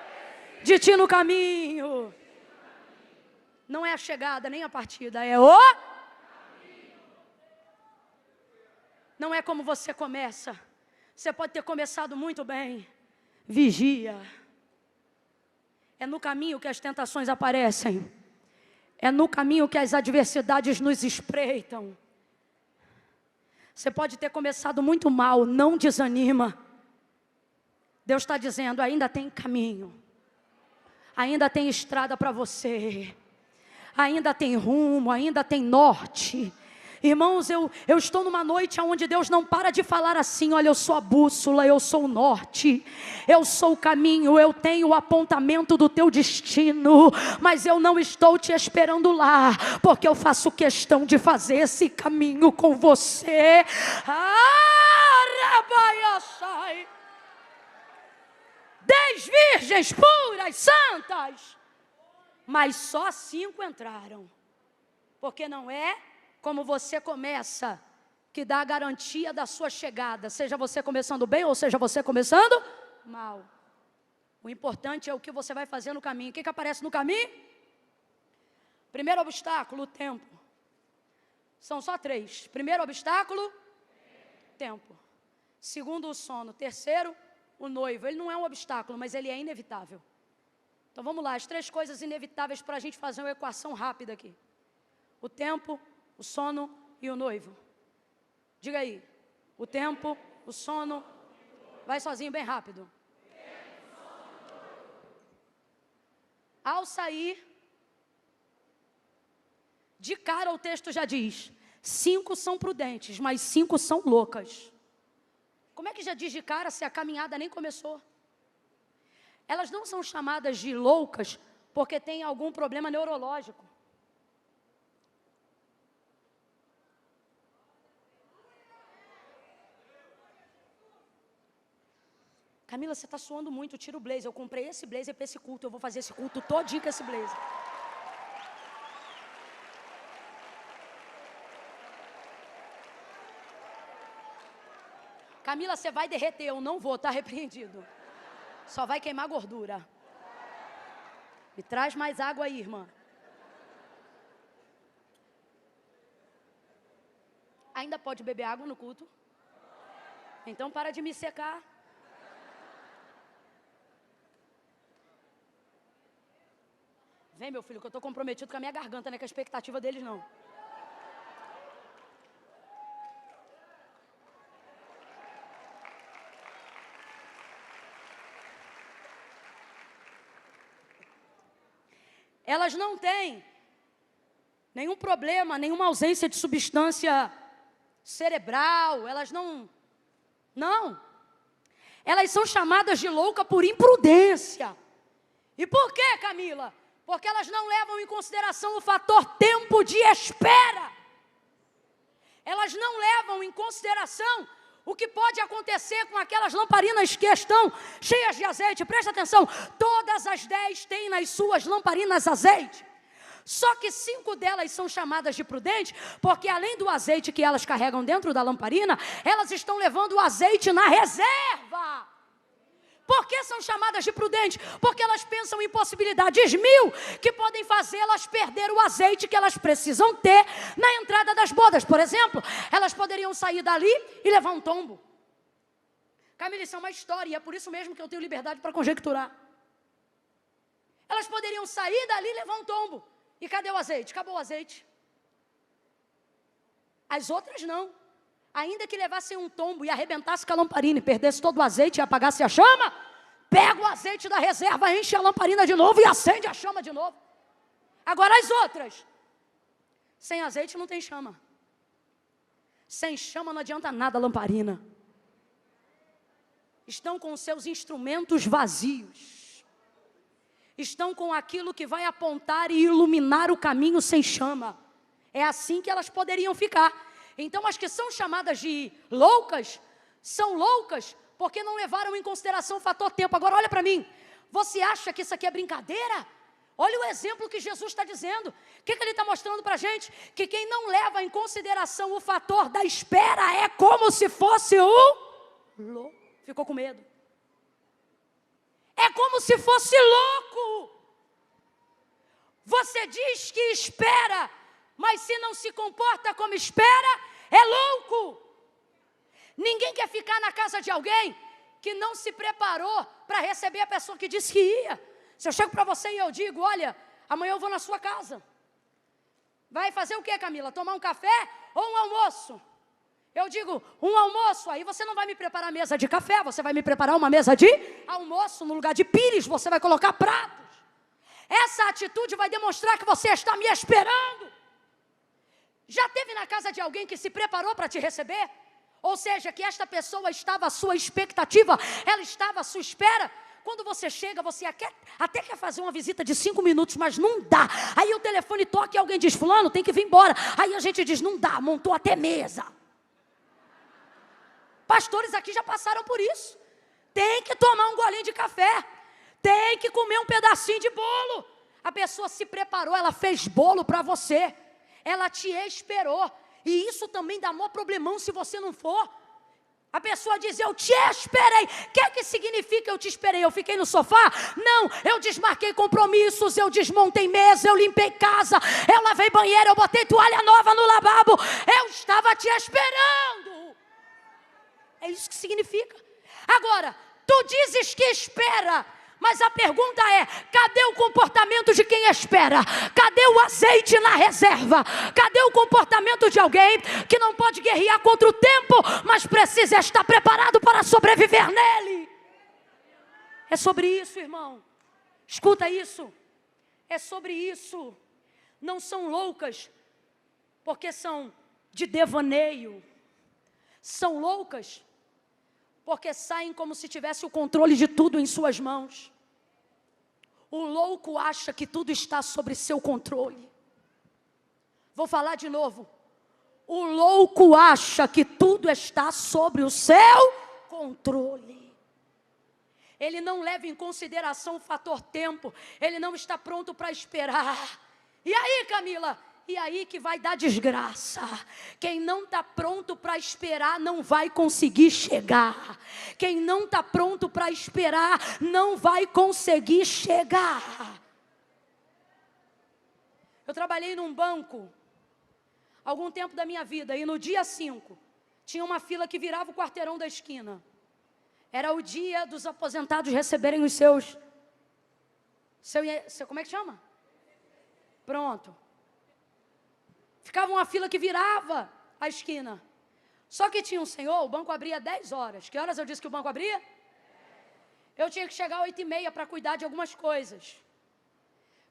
de ti no caminho. Não é a chegada nem a partida, é o... Não é como você começa. Você pode ter começado muito bem. Vigia. É no caminho que as tentações aparecem. É no caminho que as adversidades nos espreitam. Você pode ter começado muito mal, não desanima. Deus está dizendo, ainda tem caminho. Ainda tem estrada para você. Ainda tem rumo, ainda tem norte. Irmãos, eu estou numa noite onde Deus não para de falar assim, olha, eu sou a bússola, eu sou o norte, eu sou o caminho, eu tenho o apontamento do teu destino, mas eu não estou te esperando lá, porque eu faço questão de fazer esse caminho com você. Rabaiaçai. 10 virgens puras, santas, mas só 5 entraram, porque não é como você começa, que dá a garantia da sua chegada, seja você começando bem ou seja você começando mal. O importante é o que você vai fazer no caminho. O que aparece no caminho? Primeiro obstáculo, o tempo. São só 3. Primeiro obstáculo, tempo. Segundo, o sono. Terceiro, o noivo. Ele não é um obstáculo, mas ele é inevitável. Então vamos lá, as 3 coisas inevitáveis para a gente fazer uma equação rápida aqui. O tempo, o sono e o noivo. Diga aí. O tempo, o sono. Vai sozinho, bem rápido. Ao sair, de cara o texto já diz, 5 são prudentes, mas 5 são loucas. Como é que já diz de cara se a caminhada nem começou? Elas não são chamadas de loucas porque têm algum problema neurológico. Camila, você está suando muito, tira o blazer. Eu comprei esse blazer para esse culto, eu vou fazer esse culto todinho com esse blazer. Camila, você vai derreter, eu não vou, está repreendido. Só vai queimar gordura. Me traz mais água aí, irmã. Ainda pode beber água no culto? Então para de me secar. Vem, meu filho, que eu estou comprometido com a minha garganta, não é com a expectativa deles, não. Elas não têm nenhum problema, nenhuma ausência de substância cerebral, elas não. Elas são chamadas de louca por imprudência. E por quê, Camila? Porque elas não levam em consideração o fator tempo de espera. Elas não levam em consideração o que pode acontecer com aquelas lamparinas que estão cheias de azeite. Presta atenção, todas as 10 têm nas suas lamparinas azeite. Só que 5 delas são chamadas de prudentes, porque além do azeite que elas carregam dentro da lamparina, elas estão levando o azeite na reserva. Por que são chamadas de prudentes? Porque elas pensam em possibilidades 1000 que podem fazê-las perder o azeite que elas precisam ter na entrada das bodas. Por exemplo, elas poderiam sair dali e levar um tombo. Camila, isso é uma história e é por isso mesmo que eu tenho liberdade para conjecturar. Elas poderiam sair dali e levar um tombo. E cadê o azeite? Acabou o azeite. As outras não. Ainda que levassem um tombo e arrebentasse com a lamparina e perdesse todo o azeite e apagasse a chama, pega o azeite da reserva, enche a lamparina de novo e acende a chama de novo. Agora as outras, sem azeite não tem chama. Sem chama não adianta nada a lamparina. Estão com os seus instrumentos vazios. Estão com aquilo que vai apontar e iluminar o caminho sem chama. É assim que elas poderiam ficar. Então as que são chamadas de loucas, são loucas porque não levaram em consideração o fator tempo. Agora olha para mim, você acha que isso aqui é brincadeira? Olha o exemplo que Jesus está dizendo. O que ele está mostrando para a gente? Que quem não leva em consideração o fator da espera é como se fosse louco. Ficou com medo. É como se fosse louco. Você diz que espera, mas se não se comporta como espera, é louco. Ninguém quer ficar na casa de alguém que não se preparou para receber a pessoa que disse que ia. Se eu chego para você e eu digo, olha, amanhã eu vou na sua casa. Vai fazer o que, Camila? Tomar um café ou um almoço? Eu digo, um almoço, aí você não vai me preparar a mesa de café, você vai me preparar uma mesa de almoço, no lugar de pires, você vai colocar pratos. Essa atitude vai demonstrar que você está me esperando. Já teve na casa de alguém que se preparou para te receber? Ou seja, que esta pessoa estava à sua expectativa, ela estava à sua espera. Quando você chega, você até quer fazer uma visita de 5 minutos, mas não dá. Aí o telefone toca e alguém diz, fulano, tem que vir embora. Aí a gente diz, não dá, montou até mesa. Pastores aqui já passaram por isso. Tem que tomar um golinho de café. Tem que comer um pedacinho de bolo. A pessoa se preparou, ela fez bolo para você. Ela te esperou. E isso também dá maior problemão se você não for. A pessoa diz, eu te esperei. O que significa eu te esperei? Eu fiquei no sofá? Não, eu desmarquei compromissos, eu desmontei mesa, eu limpei casa, eu lavei banheiro, eu botei toalha nova no lavabo. Eu estava te esperando. É isso que significa. Agora, tu dizes que espera, mas a pergunta é, cadê o comportamento de quem espera? Cadê o azeite na reserva? Cadê o comportamento de alguém que não pode guerrear contra o tempo, mas precisa estar preparado para sobreviver nele? É sobre isso, irmão. Escuta isso. É sobre isso. Não são loucas, porque são de devaneio. São loucas, porque saem como se tivesse o controle de tudo em suas mãos. O louco acha que tudo está sob seu controle. Vou falar de novo. O louco acha que tudo está sob o seu controle. Ele não leva em consideração o fator tempo. Ele não está pronto para esperar. E aí, Camila? E aí que vai dar desgraça. Quem não está pronto para esperar não vai conseguir chegar. Quem não está pronto para esperar não vai conseguir chegar. Eu trabalhei num banco algum tempo da minha vida e no dia 5 tinha uma fila que virava o quarteirão da esquina. Era o dia dos aposentados receberem os seus como é que chama? Pronto. Ficava uma fila que virava a esquina. Só que tinha um senhor, o banco abria 10 horas. Que horas eu disse que o banco abria? Eu tinha que chegar às 8h30 para cuidar de algumas coisas.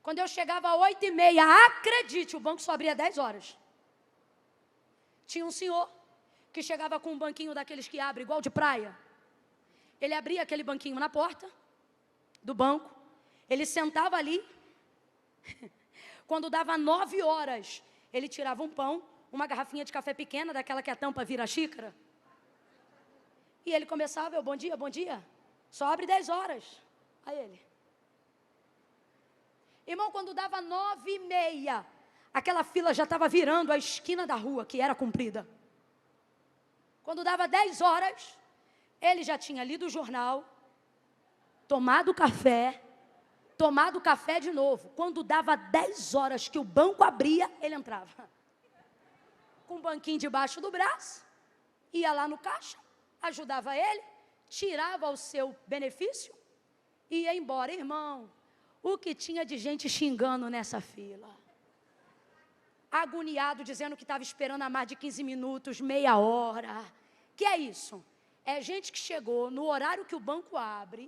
Quando eu chegava às 8h30, acredite, o banco só abria 10 horas. Tinha um senhor que chegava com um banquinho daqueles que abre, igual de praia. Ele abria aquele banquinho na porta do banco. Ele sentava ali. Quando dava 9 horas... ele tirava um pão, uma garrafinha de café pequena, daquela que a tampa vira xícara. E ele começava, eu, bom dia. Só abre 10 horas. Aí ele. Irmão, quando dava 9h30, aquela fila já estava virando a esquina da rua, que era comprida. Quando dava 10 horas, ele já tinha lido o jornal, tomado café de novo. Quando dava 10 horas que o banco abria, ele entrava. Com um banquinho debaixo do braço, ia lá no caixa, ajudava ele, tirava o seu benefício e ia embora. Irmão, o que tinha de gente xingando nessa fila? Agoniado, dizendo que estava esperando há mais de 15 minutos, meia hora. Que é isso? É gente que chegou no horário que o banco abre,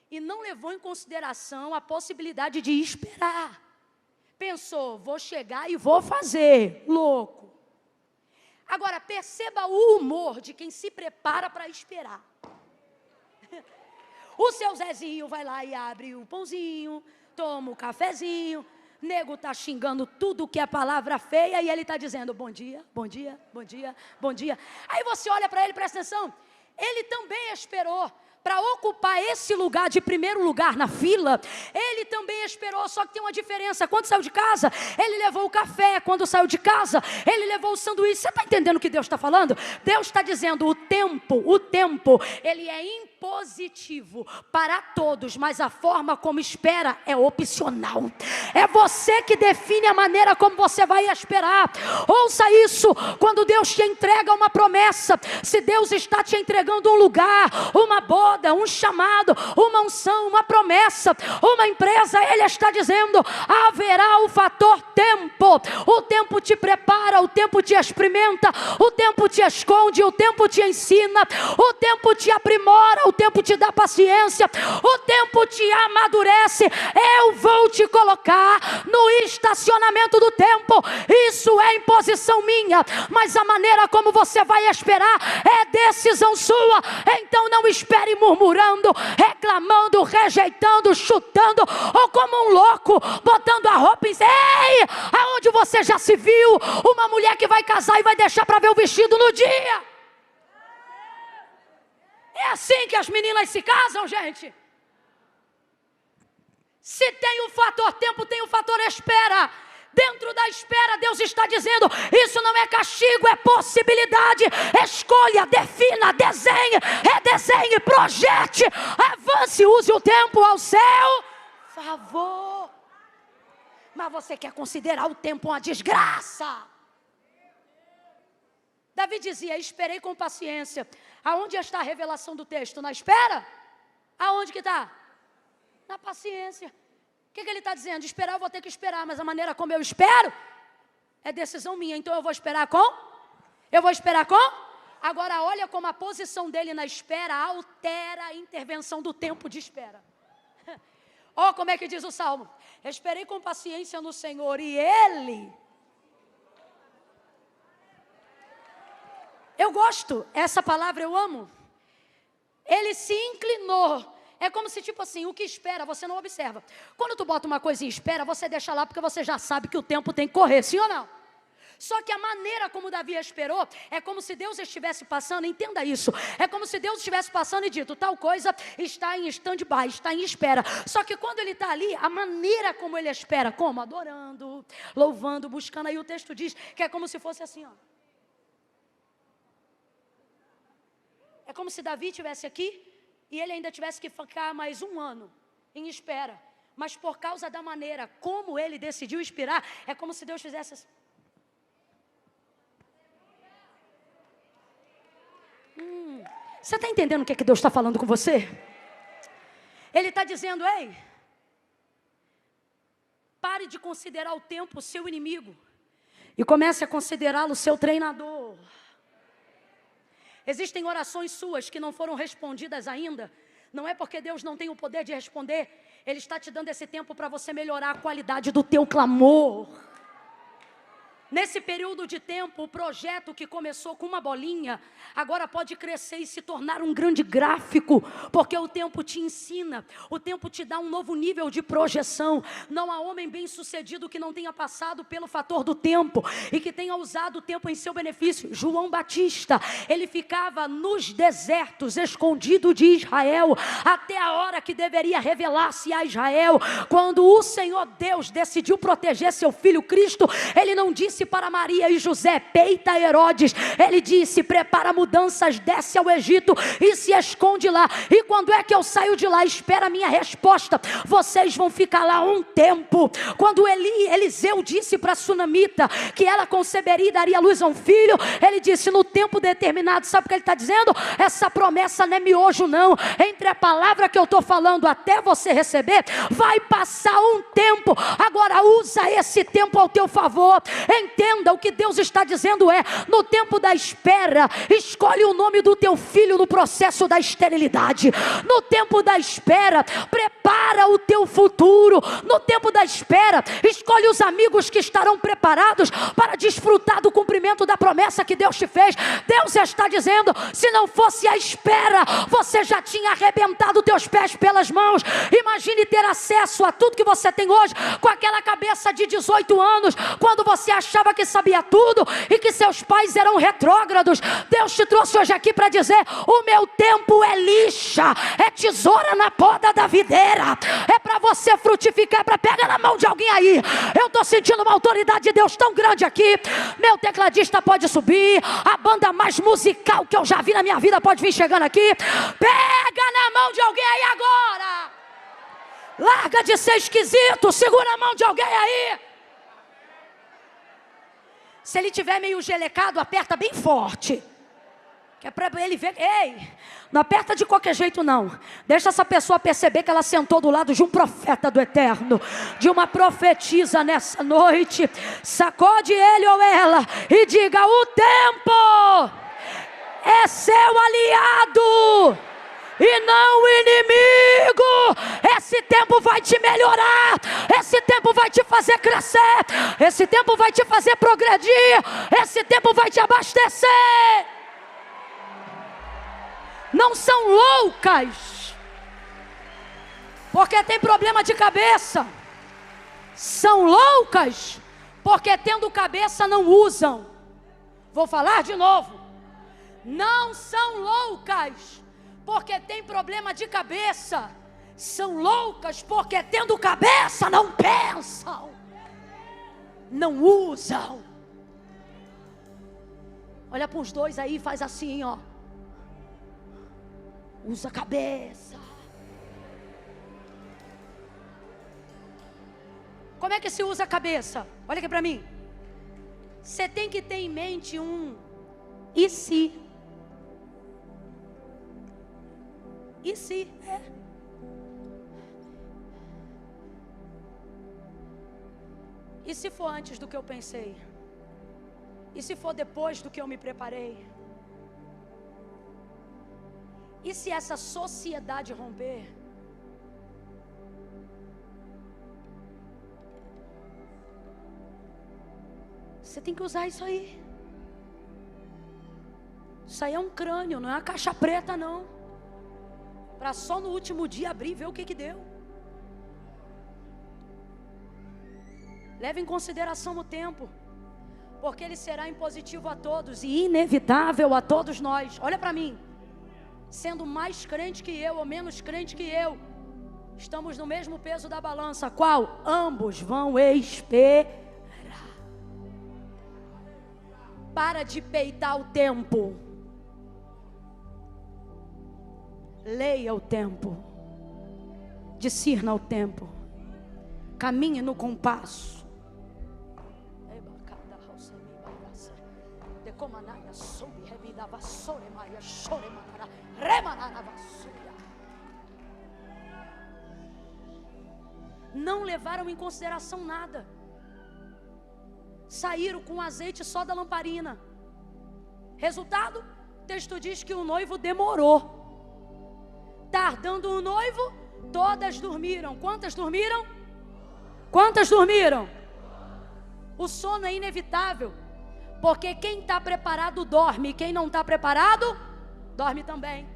e não levou em consideração a possibilidade de esperar. Pensou, vou chegar e vou fazer. Louco. Agora, perceba o humor de quem se prepara para esperar. O seu Zezinho vai lá e abre o pãozinho, toma o cafezinho, nego está xingando tudo que é palavra feia e ele está dizendo, bom dia, bom dia, bom dia, bom dia. Aí você olha para ele, presta atenção, ele também esperou para ocupar esse lugar de primeiro lugar na fila. Ele também esperou, só que tem uma diferença. Quando saiu de casa, ele levou o café. Quando saiu de casa, ele levou o sanduíche. Você está entendendo o que Deus está falando? Deus está dizendo, o tempo, ele é impositivo para todos, mas a forma como espera é opcional. É você que define a maneira como você vai esperar. Ouça isso, quando Deus te entrega uma promessa, se Deus está te entregando um lugar, uma boda, um chamado, uma unção, uma promessa, uma empresa, Ele está dizendo, haverá o fator tempo. O tempo te prepara, o tempo te experimenta, o tempo te esconde, o tempo te ensina, o tempo te aprimora, o tempo te dá paciência, o tempo te amadurece. Eu vou te colocar no estacionamento do tempo. Isso é imposição minha, mas a maneira como você vai esperar é decisão sua. Então não espere murmurando, reclamando, rejeitando, chutando, ou como um louco, botando a roupa em... Ei, aonde você já se viu uma mulher que vai casar e vai deixar para ver o vestido no dia? É assim que as meninas se casam, gente. Se tem o fator tempo, tem o fator espera. Dentro da espera, Deus está dizendo: isso não é castigo, é possibilidade. Escolha, defina, desenhe, redesenhe, projete, avance, use o tempo ao seu favor. Mas você quer considerar o tempo uma desgraça. Davi dizia: esperei com paciência. Aonde está a revelação do texto? Na espera? Aonde que está? Na paciência. O que ele está dizendo? Esperar eu vou ter que esperar, mas a maneira como eu espero é decisão minha. Então eu vou esperar com? Eu vou esperar com? Agora olha como a posição dele na espera altera a intervenção do tempo de espera. Olha como é que diz o Salmo: esperei com paciência no Senhor e Ele... Eu gosto, essa palavra eu amo. Ele se inclinou. É como se tipo assim, o que espera você não observa. Quando tu bota uma coisa em espera, você deixa lá porque você já sabe que o tempo tem que correr, sim ou não? Só que a maneira como Davi esperou é como se Deus estivesse passando, entenda isso, é como se Deus estivesse passando e dito: tal coisa está em stand-by, está em espera. Só que quando ele está ali, a maneira como ele espera, como? Adorando, louvando, buscando. Aí o texto diz que é como se fosse assim, ó. É como se Davi estivesse aqui e ele ainda tivesse que ficar mais um ano em espera. Mas por causa da maneira como ele decidiu esperar, é como se Deus fizesse assim. Você está entendendo o que Deus está falando com você? Ele está dizendo: ei, pare de considerar o tempo seu inimigo e comece a considerá-lo seu treinador. Existem orações suas que não foram respondidas ainda. Não é porque Deus não tem o poder de responder. Ele está te dando esse tempo para você melhorar a qualidade do teu clamor. Nesse período de tempo, o projeto que começou com uma bolinha, agora pode crescer e se tornar um grande gráfico, porque o tempo te ensina, o tempo te dá um novo nível de projeção. Não há homem bem sucedido que não tenha passado pelo fator do tempo, e que tenha usado o tempo em seu benefício. João Batista, ele ficava nos desertos, escondido de Israel, até a hora que deveria revelar-se a Israel. Quando o Senhor Deus decidiu proteger seu filho Cristo, ele não disse para Maria e José: peita Herodes. Ele disse: prepara mudanças, desce ao Egito e se esconde lá. E quando é que eu saio de lá? Espera a minha resposta. Vocês vão ficar lá um tempo. Quando Eliseu disse para a sunamita que ela conceberia e daria luz a um filho, ele disse: no tempo determinado. Sabe o que ele está dizendo? Essa promessa não é miojo não. Entre a palavra que eu estou falando até você receber, vai passar um tempo. Agora usa esse tempo ao teu favor. Entenda, o que Deus está dizendo é: no tempo da espera, escolhe o nome do teu filho no processo da esterilidade. No tempo da espera, prepara o teu futuro. No tempo da espera, escolhe os amigos que estarão preparados para desfrutar do cumprimento da promessa que Deus te fez. Deus está dizendo: se não fosse a espera, você já tinha arrebentado teus pés pelas mãos. Imagine ter acesso a tudo que você tem hoje com aquela cabeça de 18 anos, quando você achava que sabia tudo e que seus pais eram retrógrados. Deus te trouxe hoje aqui para dizer: o meu tempo é lixa, é tesoura na poda da videira, é para você frutificar. Pega na mão de alguém aí. Eu estou sentindo uma autoridade de Deus tão grande aqui. Meu tecladista pode subir, a banda mais musical que eu já vi na minha vida pode vir chegando aqui. Pega na mão de alguém aí agora. Larga de ser esquisito, segura a mão de alguém aí. Se ele tiver meio gelecado, aperta bem forte, que é para ele ver. Ei, não aperta de qualquer jeito não. Deixa essa pessoa perceber que ela sentou do lado de um profeta do Eterno, de uma profetisa nessa noite. Sacode ele ou ela e diga: o tempo é seu aliado e não o inimigo. Esse tempo vai te melhorar, esse tempo vai te fazer crescer, esse tempo vai te fazer progredir, esse tempo vai te abastecer. Não são loucas porque tem problema de cabeça, são loucas porque tendo cabeça não usam. Vou falar de novo: não são loucas porque tem problema de cabeça, são loucas porque tendo cabeça não pensam. não usam. Olha para os dois aí, faz assim, ó. Usa a cabeça. Como é que se usa a cabeça? Olha aqui para mim. Você tem que ter em mente e se? E se? E se for antes do que eu pensei? E se for depois do que eu me preparei? E se essa sociedade romper? Você tem que usar isso aí. Isso aí é um crânio, não é uma caixa preta não. Para só no último dia abrir e ver o que deu. Leve em consideração o tempo, porque ele será impositivo a todos e inevitável a todos nós. Olha para mim, sendo mais crente que eu ou menos crente que eu, estamos no mesmo peso da balança, qual? Ambos vão esperar. Para de peitar o tempo. Leia o tempo. Discirna o tempo. Caminhe no compasso. Não levaram em consideração nada. Saíram com azeite só da lamparina. Resultado, o texto diz que o noivo demorou. Tardando o noivo, todas dormiram. Quantas dormiram? Quantas dormiram? O sono é inevitável, porque quem está preparado dorme, e quem não está preparado, dorme também.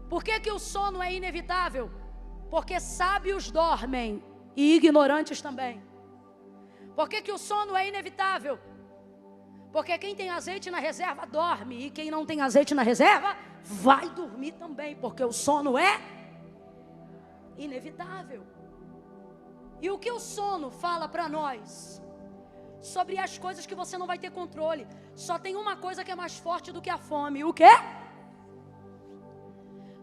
Por que o sono é inevitável? Porque sábios dormem e ignorantes também. Por que o sono é inevitável? Porque quem tem azeite na reserva dorme, e quem não tem azeite na reserva vai dormir também, porque o sono é inevitável. E o que o sono fala para nós? Sobre as coisas que você não vai ter controle. Só tem uma coisa que é mais forte do que a fome. O quê?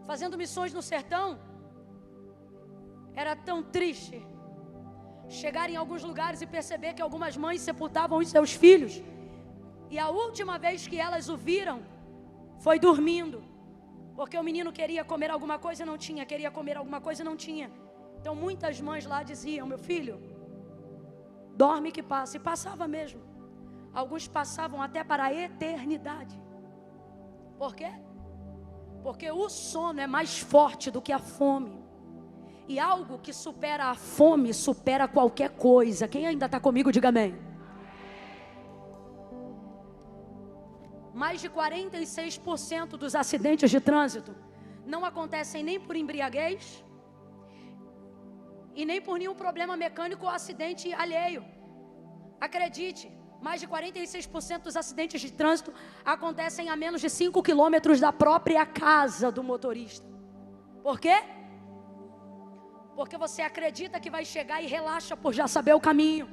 Fazendo missões no sertão, era tão triste chegar em alguns lugares e perceber que algumas mães sepultavam os seus filhos, e a última vez que elas o viram foi dormindo, porque o menino queria comer alguma coisa e não tinha, queria comer alguma coisa e não tinha. Então muitas mães lá diziam: meu filho, dorme que passa. E passava mesmo. Alguns passavam até para a eternidade. Por quê? Porque o sono é mais forte do que a fome. E algo que supera a fome, supera qualquer coisa. Quem ainda está comigo, diga amém. Mais de 46% dos acidentes de trânsito não acontecem nem por embriaguez e nem por nenhum problema mecânico ou acidente alheio. Acredite, mais de 46% dos acidentes de trânsito acontecem a menos de 5 quilômetros da própria casa do motorista. Por quê? Porque você acredita que vai chegar e relaxa por já saber o caminho.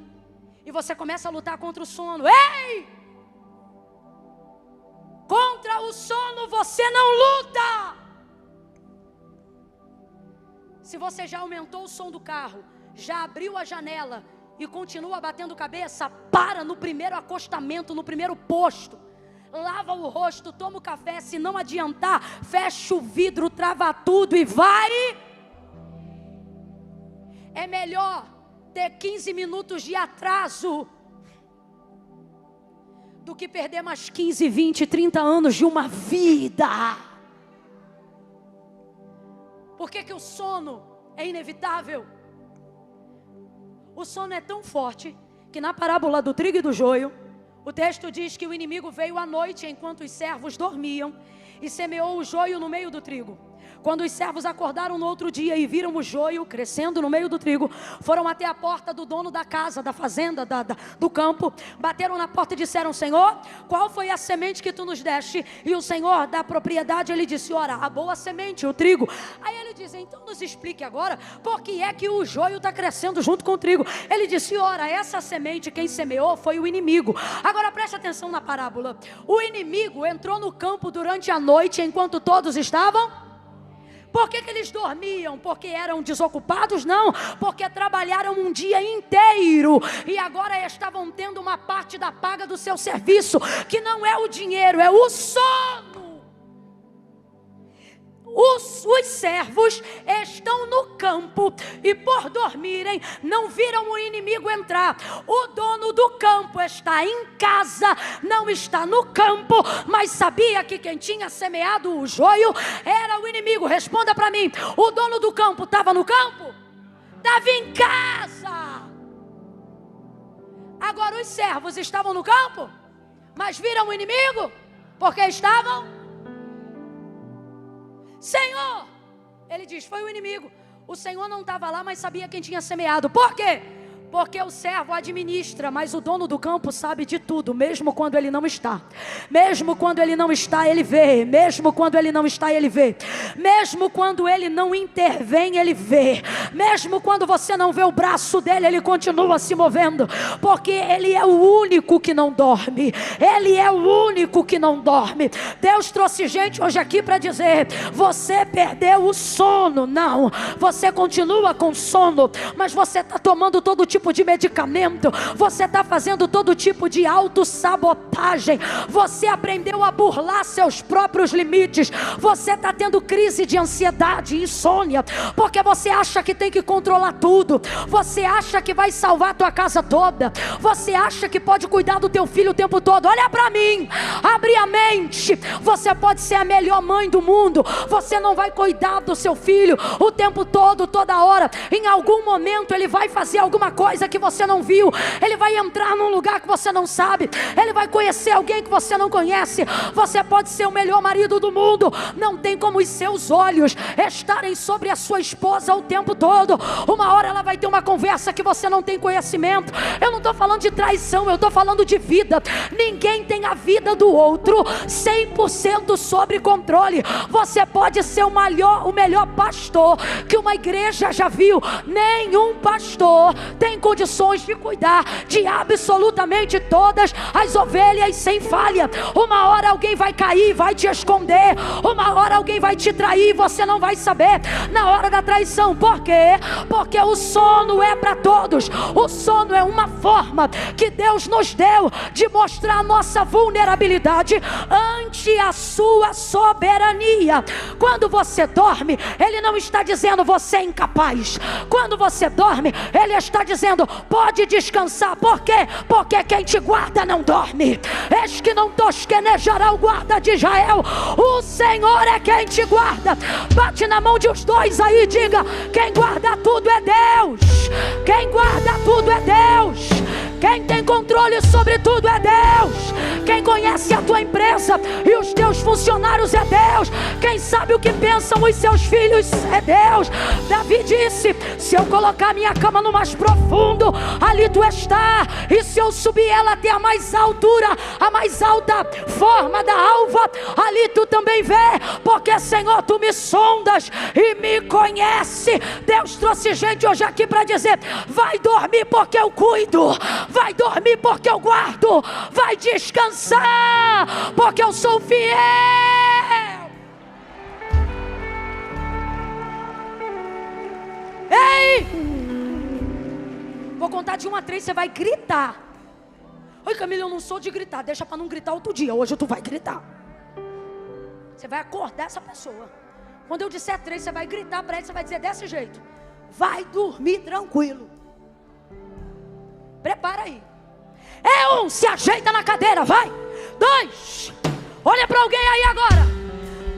E você começa a lutar contra o sono. Ei! Contra o sono você não luta. Se você já aumentou o som do carro, já abriu a janela e continua batendo cabeça, para no primeiro acostamento, no primeiro posto. Lava o rosto, toma o café. Se não adiantar, fecha o vidro, trava tudo e vai. É melhor ter 15 minutos de atraso do que perder mais 15, 20, 30 anos de uma vida. Por que o sono é inevitável? O sono é tão forte que na parábola do trigo e do joio, o texto diz que o inimigo veio à noite enquanto os servos dormiam e semeou o joio no meio do trigo. Quando os servos acordaram no outro dia e viram o joio crescendo no meio do trigo, foram até a porta do dono da casa, da fazenda, do campo, bateram na porta e disseram: Senhor, qual foi a semente que tu nos deste? E o Senhor da propriedade, ele disse: ora, a boa semente, o trigo. Aí ele dizem, então nos explique agora, por que é que o joio está crescendo junto com o trigo? Ele disse, ora, essa semente quem semeou foi o inimigo. Agora preste atenção na parábola. O inimigo entrou no campo durante a noite, enquanto todos estavam... Por que eles dormiam? Porque eram desocupados? Não, porque trabalharam um dia inteiro e agora estavam tendo uma parte da paga do seu serviço, que não é o dinheiro, é o sono. Os servos estão no campo e por dormirem não viram o inimigo entrar. O dono do campo está em casa, não está no campo, mas sabia que quem tinha semeado o joio era o inimigo. Responda para mim, o dono do campo estava no campo? Estava em casa. Agora os servos estavam no campo, mas viram o inimigo porque estavam... Senhor, ele diz, foi o inimigo. O Senhor não estava lá, mas sabia quem tinha semeado. Por quê? Porque o servo administra, mas o dono do campo sabe de tudo, mesmo quando ele não está. Mesmo quando ele não está, ele vê. Mesmo quando ele não está, ele vê. Mesmo quando ele não intervém, ele vê. Mesmo quando você não vê o braço dele, ele continua se movendo. Porque ele é o único que não dorme. Ele é o único que não dorme. Deus trouxe gente hoje aqui para dizer, você perdeu o sono. Não, você continua com sono, mas você está tomando todo tipo de medicamento, você está fazendo todo tipo de autossabotagem, você aprendeu a burlar seus próprios limites, você está tendo crise de ansiedade, insônia, porque você acha que tem que controlar tudo, você acha que vai salvar a tua casa toda, você acha que pode cuidar do teu filho o tempo todo. Olha para mim, abre a mente, você pode ser a melhor mãe do mundo, você não vai cuidar do seu filho o tempo todo, toda hora. Em algum momento ele vai fazer alguma coisa que você não viu, ele vai entrar num lugar que você não sabe, ele vai conhecer alguém que você não conhece. Você pode ser o melhor marido do mundo, não tem como os seus olhos estarem sobre a sua esposa o tempo todo. Uma hora ela vai ter uma conversa que você não tem conhecimento. Eu não estou falando de traição, eu estou falando de vida. Ninguém tem a vida do outro 100% sob controle. Você pode ser o melhor pastor que uma igreja já viu. Nenhum pastor tem condições de cuidar de absolutamente todas as ovelhas sem falha. Uma hora alguém vai cair e vai te esconder. Uma hora alguém vai te trair e você não vai saber na hora da traição. Por quê? Porque o sono é para todos. O sono é uma forma que Deus nos deu de mostrar a nossa vulnerabilidade ante a sua soberania. Quando você dorme, Ele não está dizendo você é incapaz. Quando você dorme, Ele está dizendo pode descansar. Por quê? Porque quem te guarda não dorme. Eis que não tosquenejará o guarda de Israel. O Senhor é quem te guarda. Bate na mão de os dois aí e diga, quem guarda tudo é Deus. Quem guarda tudo é Deus. Quem tem controle sobre tudo é Deus. Quem conhece a tua empresa e os teus funcionários é Deus. Quem sabe o que pensam os seus filhos é Deus. Davi disse, se eu colocar minha cama no mais profundo, ali tu está. E se eu subir ela até a mais altura, a mais alta forma da alva, ali tu também vê. Porque Senhor, tu me sondas e me conhece. Deus trouxe gente hoje aqui para dizer, vai dormir porque eu cuido. Vai dormir porque eu guardo. Vai descansar porque eu sou fiel. Ei! Vou contar de 1 a 3, você vai gritar. Oi, Camila, eu não sou de gritar. Deixa para não gritar outro dia. Hoje tu vai gritar. Você vai acordar essa pessoa. Quando eu disser 3, você vai gritar para ele. Você vai dizer desse jeito, vai dormir tranquilo. Prepara aí. 1, se ajeita na cadeira, vai. 2, olha para alguém aí agora.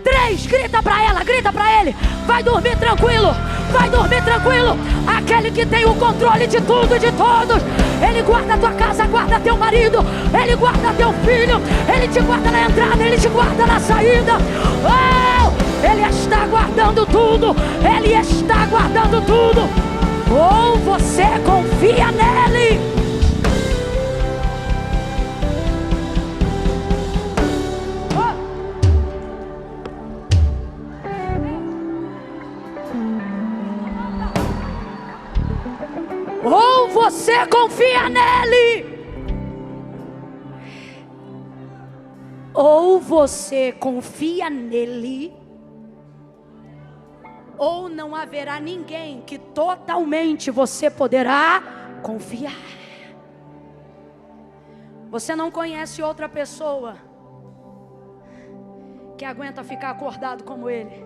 3, grita para ela, grita para ele, vai dormir tranquilo, vai dormir tranquilo. Aquele que tem o controle de tudo e de todos. Ele guarda a tua casa, guarda teu marido, Ele guarda teu filho, Ele te guarda na entrada, Ele te guarda na saída. Oh, Ele está guardando tudo, Ele está guardando tudo. Ou você confia nele. Ou você confia nele, ou você confia nele, ou não haverá ninguém que totalmente você poderá confiar. Você não conhece outra pessoa que aguenta ficar acordado como ele.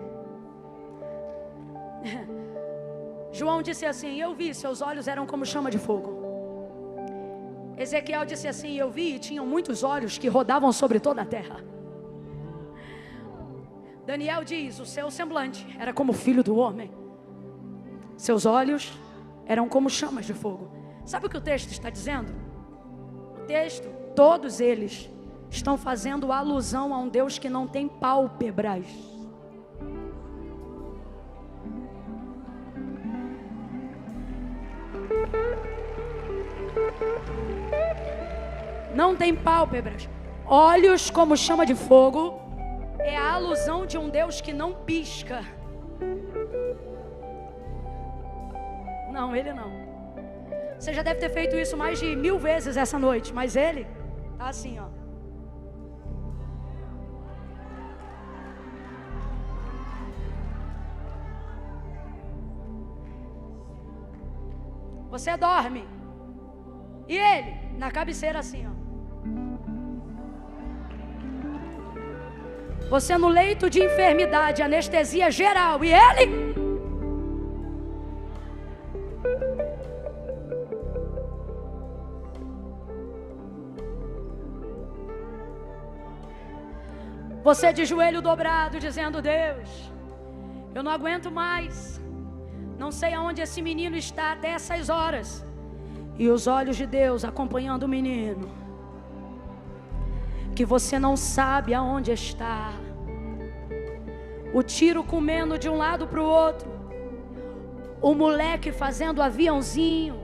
João disse assim: eu vi, seus olhos eram como chama de fogo. Ezequiel disse assim: eu vi, e tinham muitos olhos que rodavam sobre toda a terra. Daniel diz: o seu semblante era como o filho do homem, seus olhos eram como chamas de fogo. Sabe o que o texto está dizendo? O texto, todos eles estão fazendo alusão a um Deus que não tem pálpebras. Não tem pálpebras. Olhos como chama de fogo é a alusão de um Deus que não pisca. Não, ele não. Você já deve ter feito isso mais de 1000 vezes essa noite, mas ele tá assim, ó. Você dorme e ele na cabeceira assim, ó. Você no leito de enfermidade, anestesia geral, e ele você de joelho dobrado, dizendo: Deus, eu não aguento mais, não sei aonde esse menino está até essas horas. E os olhos de Deus acompanhando o menino, que você não sabe aonde está. O tiro comendo de um lado para o outro, o moleque fazendo aviãozinho,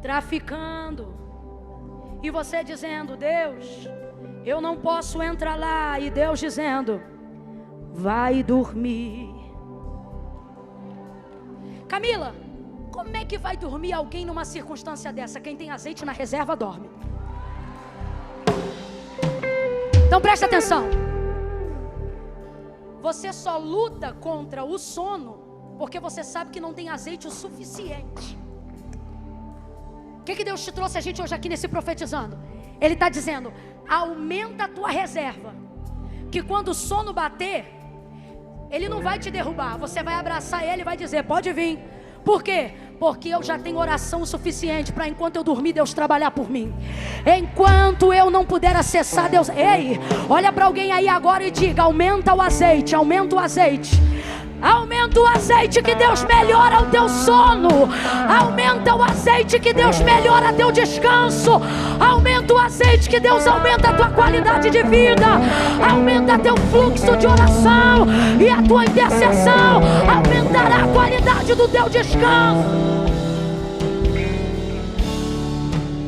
traficando, e você dizendo: Deus, eu não posso entrar lá. E Deus dizendo: vai dormir. Camila, como é que vai dormir alguém numa circunstância dessa? Quem tem azeite na reserva dorme. Então presta atenção. Você só luta contra o sono porque você sabe que não tem azeite o suficiente. O que Deus te trouxe a gente hoje aqui nesse profetizando? Ele está dizendo: aumenta a tua reserva, que quando o sono bater, ele não vai te derrubar. Você vai abraçar ele e vai dizer: pode vir. Por quê? Porque eu já tenho oração suficiente para, enquanto eu dormir, Deus trabalhar por mim. Enquanto eu não puder acessar Deus. Ei, olha para alguém aí agora e diga: aumenta o azeite, aumenta o azeite. Aumenta o azeite que Deus melhora o teu sono. Aumenta o azeite que Deus melhora teu descanso. Aumenta o azeite que Deus aumenta a tua qualidade de vida. Aumenta teu fluxo de oração, e a tua intercessão aumentará a qualidade do teu descanso.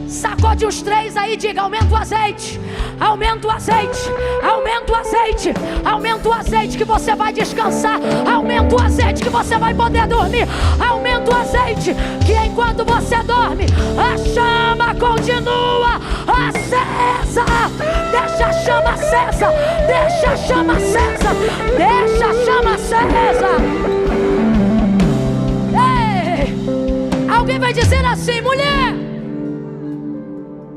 Sacode os 3 aí, diga: aumenta o azeite, aumenta o azeite, aumenta o azeite, aumenta o azeite que você vai descansar, aumenta o azeite que você vai poder dormir, aumenta o azeite que enquanto você dorme, a chama continua acesa. Deixa a chama acesa, deixa a chama acesa, deixa a chama acesa. Ei, alguém vai dizer assim: mulher,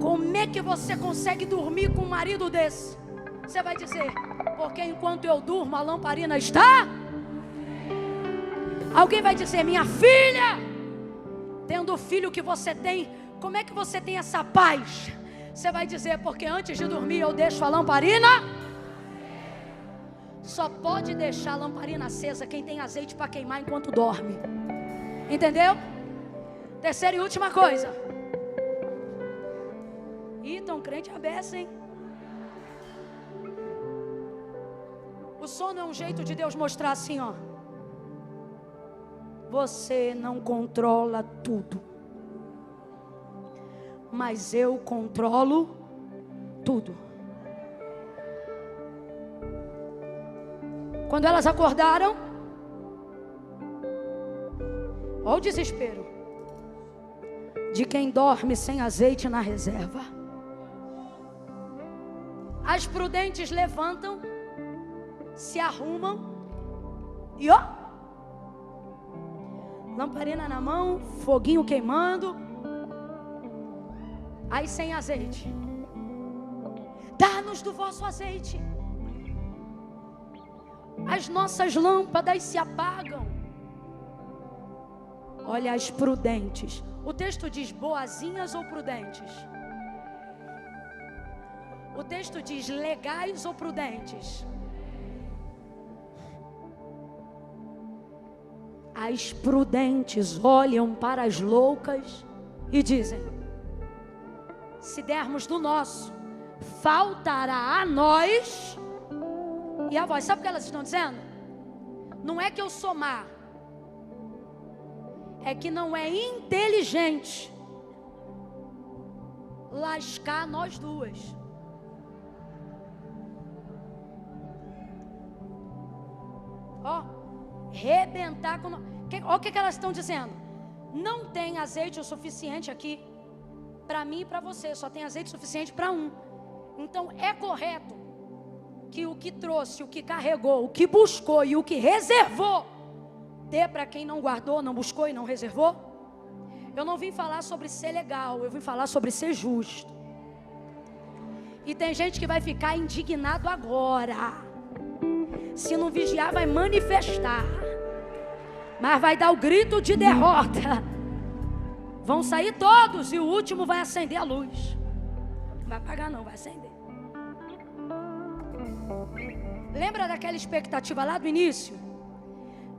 como é que você consegue dormir com um marido desse? Você vai dizer: porque enquanto eu durmo, a lamparina está. Alguém vai dizer: minha filha, tendo o filho que você tem, como é que você tem essa paz? Você vai dizer: porque antes de dormir eu deixo a lamparina. Só pode deixar a lamparina acesa quem tem azeite para queimar enquanto dorme. Entendeu? Terceira e última coisa. Ih, tão crente a beça, hein? O sono é um jeito de Deus mostrar assim, ó: você não controla tudo, mas eu controlo tudo. Quando elas acordaram, olha o desespero. de quem dorme sem azeite na reserva. As prudentes levantam, se arrumam e ó, lamparina na mão, foguinho queimando, aí sem azeite. Dá-nos do vosso azeite. As nossas lâmpadas se apagam. Olha, as prudentes. O texto diz boazinhas ou prudentes? O texto diz legais ou prudentes? As prudentes olham para as loucas e dizem: se dermos do nosso, faltará a nós e a vós. Sabe o que elas estão dizendo? Não é que eu sou má, é que não é inteligente lascar nós duas. Ó, rebentar com... Olha o que elas estão dizendo. Não tem azeite o suficiente aqui para mim e para você, só tem azeite suficiente para um. Então é correto que o que trouxe, o que carregou, o que buscou e o que reservou dê para quem não guardou, não buscou e não reservou. Eu não vim falar sobre ser legal, eu vim falar sobre ser justo. E tem gente que vai ficar indignado agora. Se não vigiar, vai manifestar, mas vai dar o grito de derrota. Vão sair todos e o último vai acender a luz. Não vai apagar não, vai acender. Lembra daquela expectativa lá do início?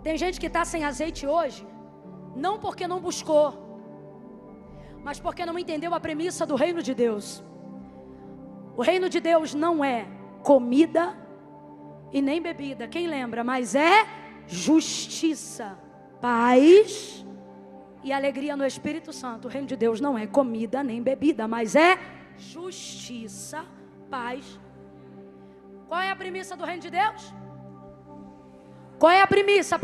Tem gente que está sem azeite hoje, não porque não buscou, mas porque não entendeu a premissa do reino de Deus. O reino de Deus não é comida e nem bebida, quem lembra? Mas é justiça, paz e alegria no Espírito Santo. O reino de Deus não é comida nem bebida, mas é justiça, paz. Qual é a premissa do reino de Deus? Qual é a premissa?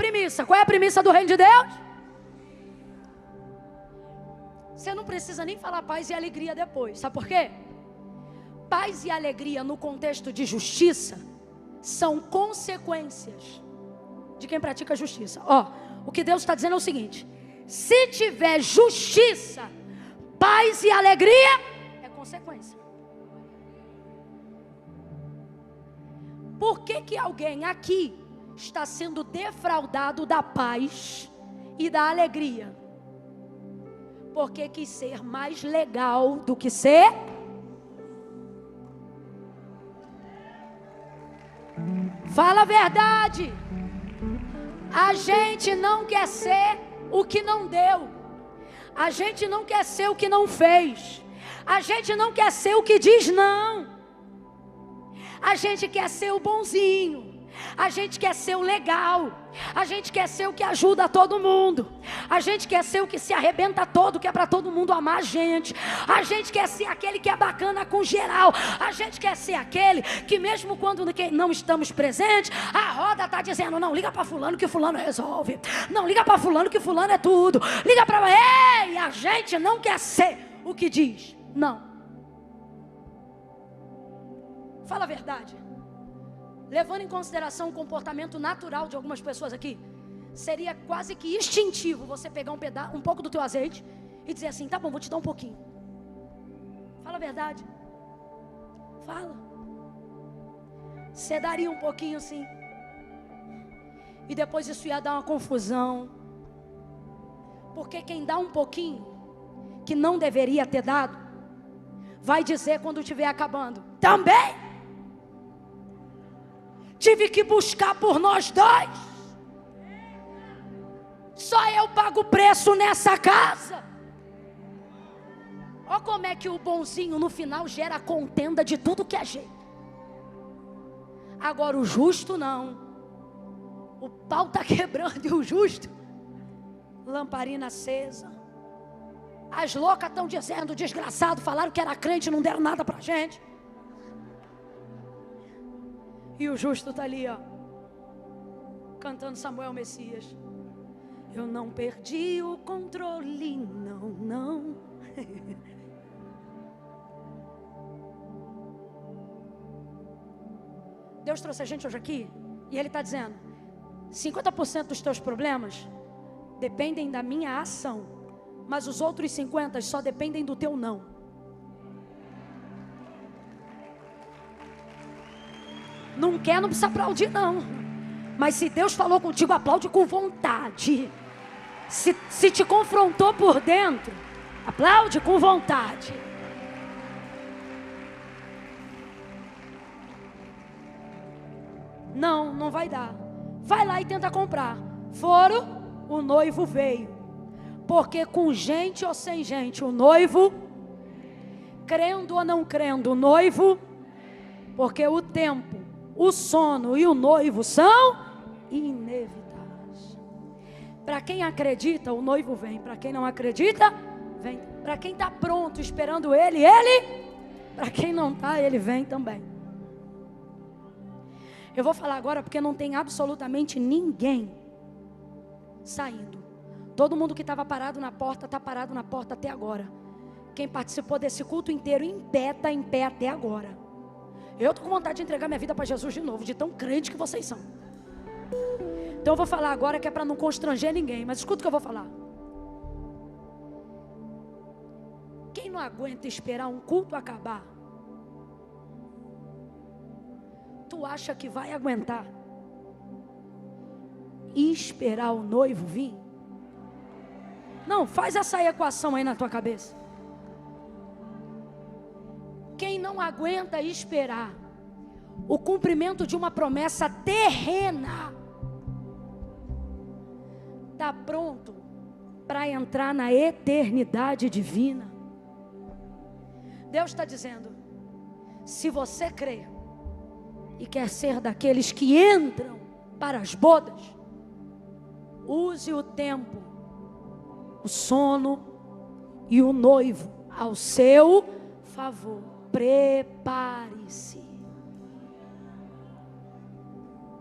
Qual é a premissa do reino de Deus? Você não precisa nem falar paz e alegria depois. Sabe por quê? Paz e alegria no contexto de justiça são consequências de quem pratica a justiça. Ó, o que Deus está dizendo é o seguinte: se tiver justiça, paz e alegria, é consequência. Por que alguém aqui está sendo defraudado da paz e da alegria? Porque quis ser mais legal do que ser. Fala a verdade. A gente não quer ser o que não deu. A gente não quer ser o que não fez. A gente não quer ser o que diz não. A gente quer ser o bonzinho. A gente quer ser o legal. A gente quer ser o que ajuda todo mundo. A gente quer ser o que se arrebenta todo, que é para todo mundo amar a gente. A gente quer ser aquele que é bacana com geral. A gente quer ser aquele que mesmo quando não estamos presentes, a roda está dizendo: não, liga para fulano que fulano resolve. Não, liga para fulano que fulano é tudo. Liga para... Ei, a gente não quer ser o que diz não. Fala a verdade. Levando em consideração o comportamento natural de algumas pessoas aqui, seria quase que instintivo você pegar um pouco do teu azeite e dizer assim: tá bom, vou te dar um pouquinho. Fala a verdade. Fala. Você daria um pouquinho sim. E depois isso ia dar uma confusão. Porque quem dá um pouquinho, que não deveria ter dado, vai dizer quando estiver acabando: também tive que buscar por nós dois. Só eu pago o preço nessa casa. Olha como é que o bonzinho no final gera contenda de tudo que é jeito. Agora o justo não. O pau está quebrando e o justo, lamparina acesa. As loucas estão dizendo: desgraçado, falaram que era crente, não deram nada pra gente. E o justo está ali, ó, cantando Samuel Messias. Eu não perdi o controle, não, não. Deus trouxe a gente hoje aqui e Ele está dizendo: 50% dos teus problemas dependem da minha ação, mas os outros 50% só dependem do teu não. Não quer, não precisa aplaudir não. Mas se Deus falou contigo, aplaude com vontade. Se te confrontou por dentro, aplaude com vontade. Não, não vai dar. Vai lá e tenta comprar. Foram, o noivo veio. Porque com gente ou sem gente, o noivo, crendo ou não crendo, o noivo, porque o tempo, o sono e o noivo são inevitáveis. Para quem acredita, o noivo vem. Para quem não acredita, vem. Para quem está pronto, esperando ele. Para quem não está, ele vem também. Eu vou falar agora porque não tem absolutamente ninguém saindo. Todo mundo que estava parado na porta, está parado na porta até agora. Quem participou desse culto inteiro em pé, está em pé até agora. Eu estou com vontade de entregar minha vida para Jesus de novo, de tão crente que vocês são. Então eu vou falar agora que é para não constranger ninguém, mas escuta o que eu vou falar. Quem não aguenta esperar um culto acabar, tu acha que vai aguentar e esperar o noivo vir? Não, faz essa equação aí na tua cabeça. Quem não aguenta esperar o cumprimento de uma promessa terrena, está pronto para entrar na eternidade divina. Deus está dizendo: se você crê e quer ser daqueles que entram para as bodas, use o tempo, o sono e o noivo ao seu favor. Prepare-se.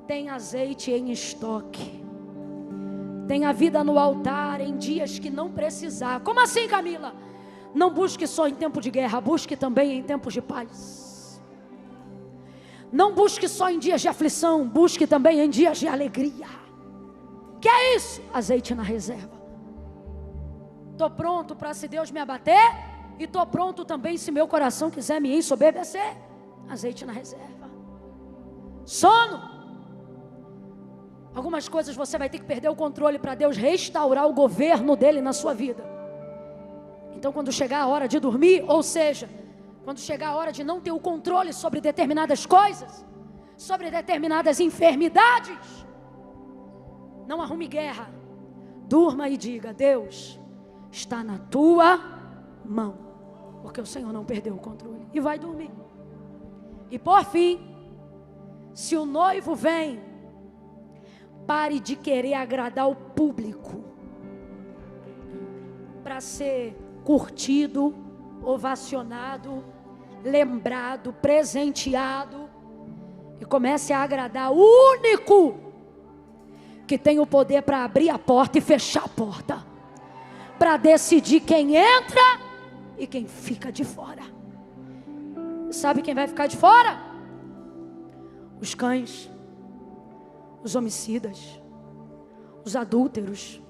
Tem azeite em estoque. Tem a vida no altar em dias que não precisar. Como assim, Camila? Não busque só em tempo de guerra, busque também em tempos de paz. Não busque só em dias de aflição, busque também em dias de alegria. Que é isso? Azeite na reserva. Estou pronto para, se Deus me abater, e estou pronto também se meu coração quiser me ensoberbecer. Azeite na reserva. Sono. Algumas coisas você vai ter que perder o controle para Deus restaurar o governo dele na sua vida. Então quando chegar a hora de dormir, ou seja, quando chegar a hora de não ter o controle sobre determinadas coisas, sobre determinadas enfermidades, não arrume guerra. Durma e diga: Deus está na tua mão, porque o Senhor não perdeu o controle. E vai dormir. E por fim, se o noivo vem, pare de querer agradar o público para ser curtido, ovacionado, lembrado, presenteado, e comece a agradar o único que tem o poder para abrir a porta e fechar a porta, para decidir quem entra e quem fica de fora. Sabe quem vai ficar de fora? Os cães, os homicidas, os adúlteros,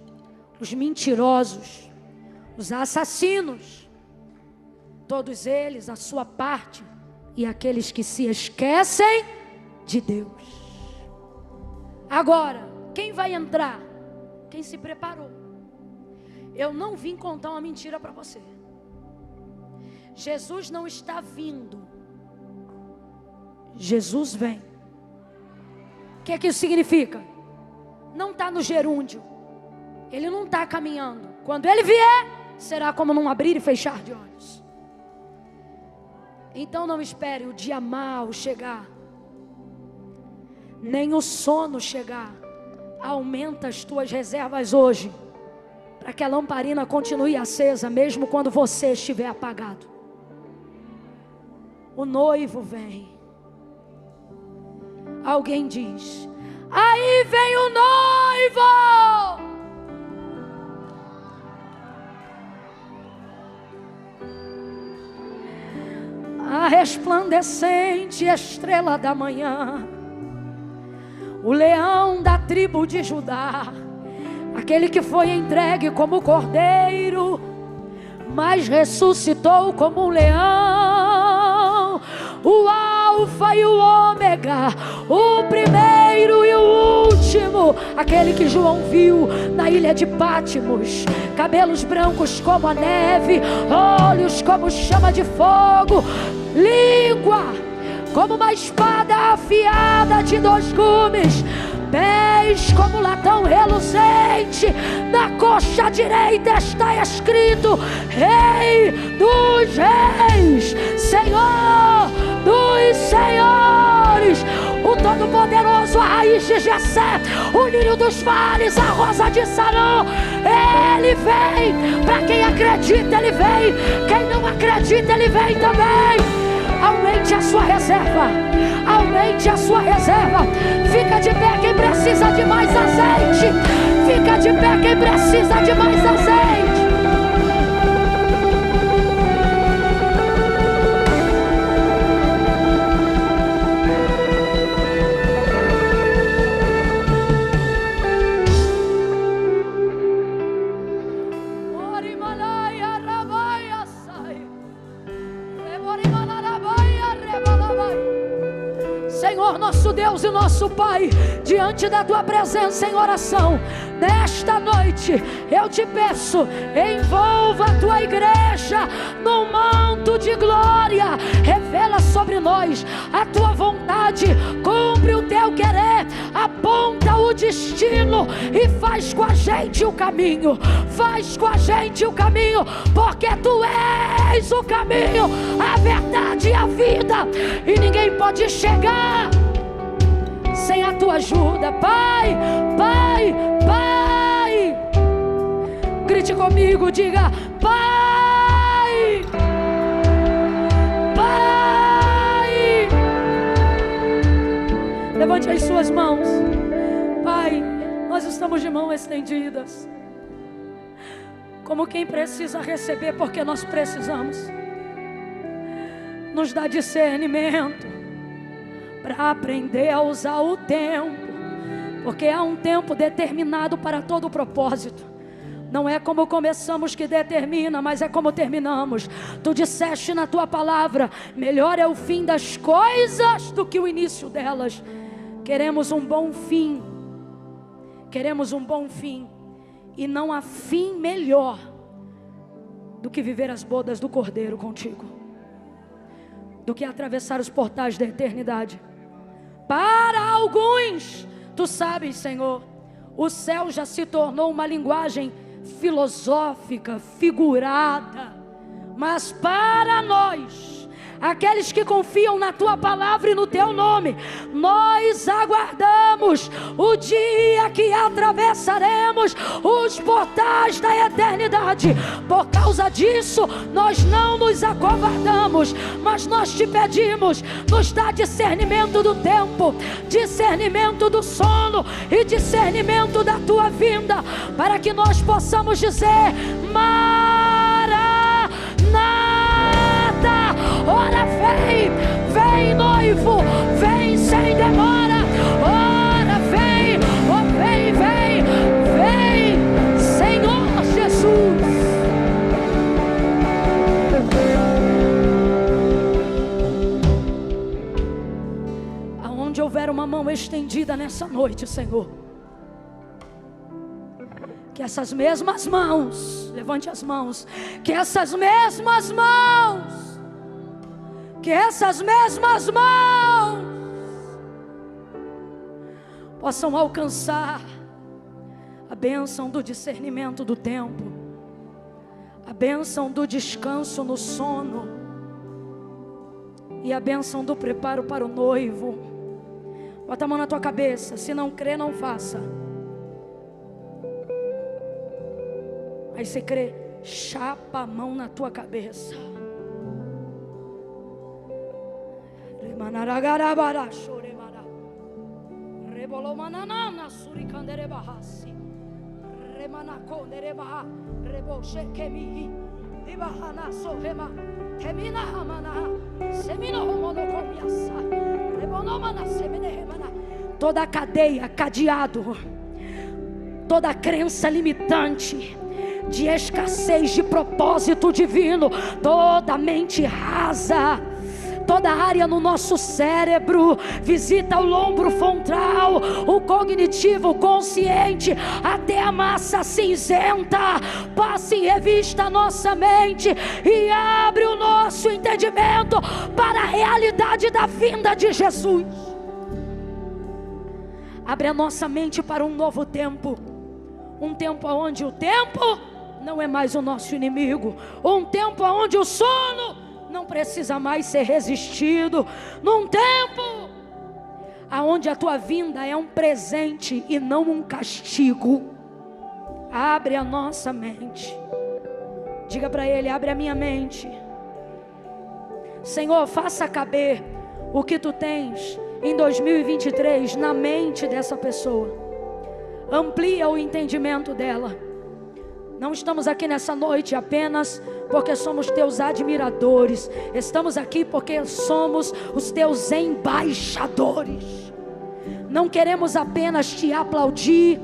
os mentirosos, os assassinos, todos eles, a sua parte, e aqueles que se esquecem de Deus. Agora, quem vai entrar? Quem se preparou. Eu não vim contar uma mentira para você. Jesus não está vindo, Jesus vem. O que é que isso significa? Não está no gerúndio, ele não está caminhando. Quando ele vier, será como num abrir e fechar de olhos. Então não espere o dia mau chegar, nem o sono chegar. Aumenta as tuas reservas hoje, para que a lamparina continue acesa, mesmo quando você estiver apagado. O noivo vem. Alguém diz: aí vem o noivo. resplandecente estrela da manhã, o leão da tribo de Judá, aquele que foi entregue como cordeiro, mas ressuscitou como um leão, o Alfa e o Ômega, o primeiro e o último, aquele que João viu na ilha de Pátimos, cabelos brancos como a neve, olhos como chama de fogo, língua como uma espada afiada de 2 gumes, pés como latão reluzente, na coxa direita está escrito: Rei dos Reis, Senhor dos Senhores, o Todo-Poderoso, a raiz de Jessé, o lírio dos vales, a rosa de Sarão. Ele vem, para quem acredita ele vem, quem não acredita ele vem também. Aumente a sua reserva, aumente a sua reserva. Fica de pé quem precisa de mais azeite, fica de pé quem precisa de mais azeite. Senhor, nosso Deus e nosso Pai, diante da Tua presença em oração, nesta noite eu te peço, envolva a Tua igreja num manto de glória, revela sobre nós a Tua vontade, cumpre o Teu querer, aponta o destino e faz com a gente o caminho, faz com a gente o caminho, porque Tu és o caminho, a verdade e a vida, e ninguém pode chegar sem a Tua ajuda. Pai, Pai, Pai, grite comigo, diga: Pai, Pai. Levante as suas mãos. Pai, nós estamos de mãos estendidas, como quem precisa receber, porque nós precisamos. Nos dá discernimento para aprender a usar o tempo, porque há um tempo determinado para todo o propósito. Não é como começamos que determina, mas é como terminamos. Tu disseste na Tua palavra: melhor é o fim das coisas do que o início delas. Queremos um bom fim, queremos um bom fim, e não há fim melhor do que viver as bodas do Cordeiro contigo, do que atravessar os portais da eternidade. Para alguns, Tu sabes, Senhor, o céu já se tornou uma linguagem filosófica, figurada, mas para nós, aqueles que confiam na Tua palavra e no Teu nome, nós aguardamos o dia que atravessaremos os portais da eternidade. Por causa disso, nós não nos acovardamos, mas nós Te pedimos, nos dá discernimento do tempo, discernimento do sono e discernimento da Tua vinda, para que nós possamos dizer: Maranata. Ora vem, vem noivo, vem sem demora. Ora vem, oh vem, vem, vem, Senhor Jesus. Aonde houver uma mão estendida nessa noite, Senhor, que essas mesmas mãos, levante as mãos, que essas mesmas mãos, que essas mesmas mãos possam alcançar a bênção do discernimento do tempo, a bênção do descanso no sono e a bênção do preparo para o noivo. Bota a mão na tua cabeça, se não crê, não faça. Aí você crê, chapa a mão na tua cabeça. Toda cadeia, cadeado, toda crença limitante de escassez de propósito divino, toda mente rasa, toda área no nosso cérebro, visita o lombro frontal, o cognitivo, o consciente, até a massa cinzenta. Passe em revista a nossa mente e abre o nosso entendimento para a realidade da vinda de Jesus. Abre a nossa mente para um novo tempo, um tempo onde o tempo não é mais o nosso inimigo, um tempo onde o sono não precisa mais ser resistido, num tempo aonde a tua vinda é um presente e não um castigo. Abre a nossa mente. Diga para Ele: abre a minha mente. Senhor, faça caber o que Tu tens em 2023 na mente dessa pessoa. Amplia o entendimento dela. Não estamos aqui nessa noite apenas porque somos Teus admiradores. Estamos aqui porque somos os Teus embaixadores. Não queremos apenas Te aplaudir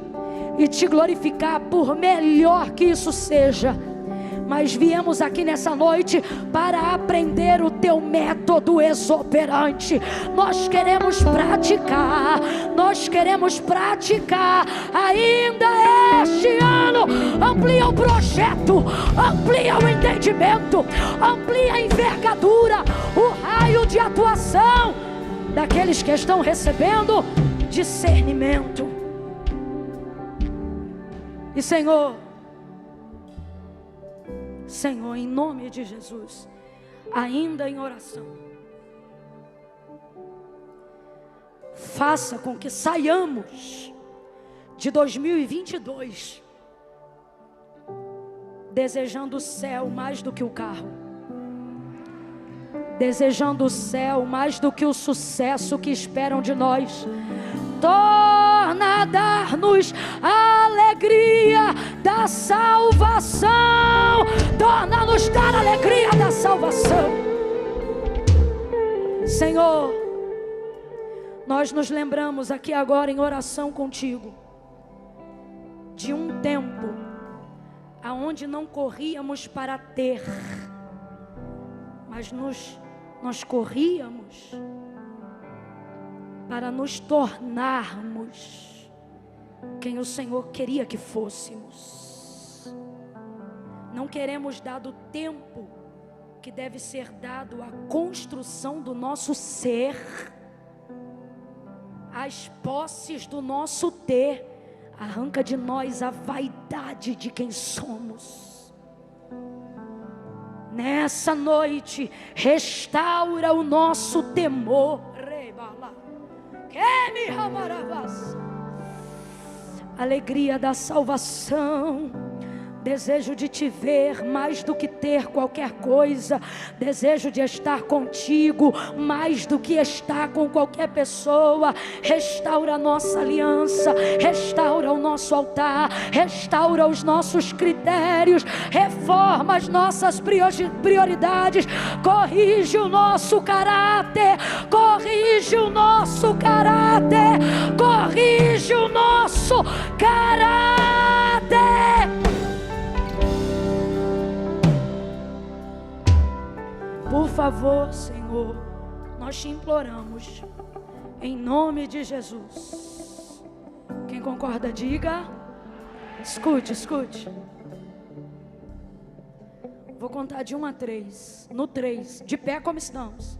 e Te glorificar, por melhor que isso seja, mas viemos aqui nessa noite para aprender o Teu método exoperante. Nós queremos praticar ainda este ano. Amplia o projeto, amplia o entendimento, amplia a envergadura, o raio de atuação daqueles que estão recebendo discernimento. E Senhor, em nome de Jesus, ainda em oração, faça com que saiamos de 2022 desejando o céu mais do que o carro, desejando o céu mais do que o sucesso que esperam de nós. Torna a dar-nos a alegria da salvação. Torna a nos dar a alegria da salvação. Senhor, nós nos lembramos aqui agora em oração contigo de um tempo aonde não corríamos para ter, mas nós corríamos para nos tornarmos quem o Senhor queria que fôssemos. Não queremos dar o tempo que deve ser dado à construção do nosso ser, às posses do nosso ter. Arranca de nós a vaidade de quem somos. Nessa noite, restaura o nosso temor. Alegria da salvação. Desejo de te ver mais do que ter qualquer coisa. Desejo de estar contigo mais do que estar com qualquer pessoa. Restaura a nossa aliança, restaura o nosso altar, restaura os nossos critérios, reforma as nossas prioridades, corrige o nosso caráter, corrige o nosso caráter, corrige o nosso caráter. Por favor, Senhor, nós te imploramos, em nome de Jesus. Quem concorda, diga. Escute. Vou contar de 1 a 3. No 3, de pé como estamos.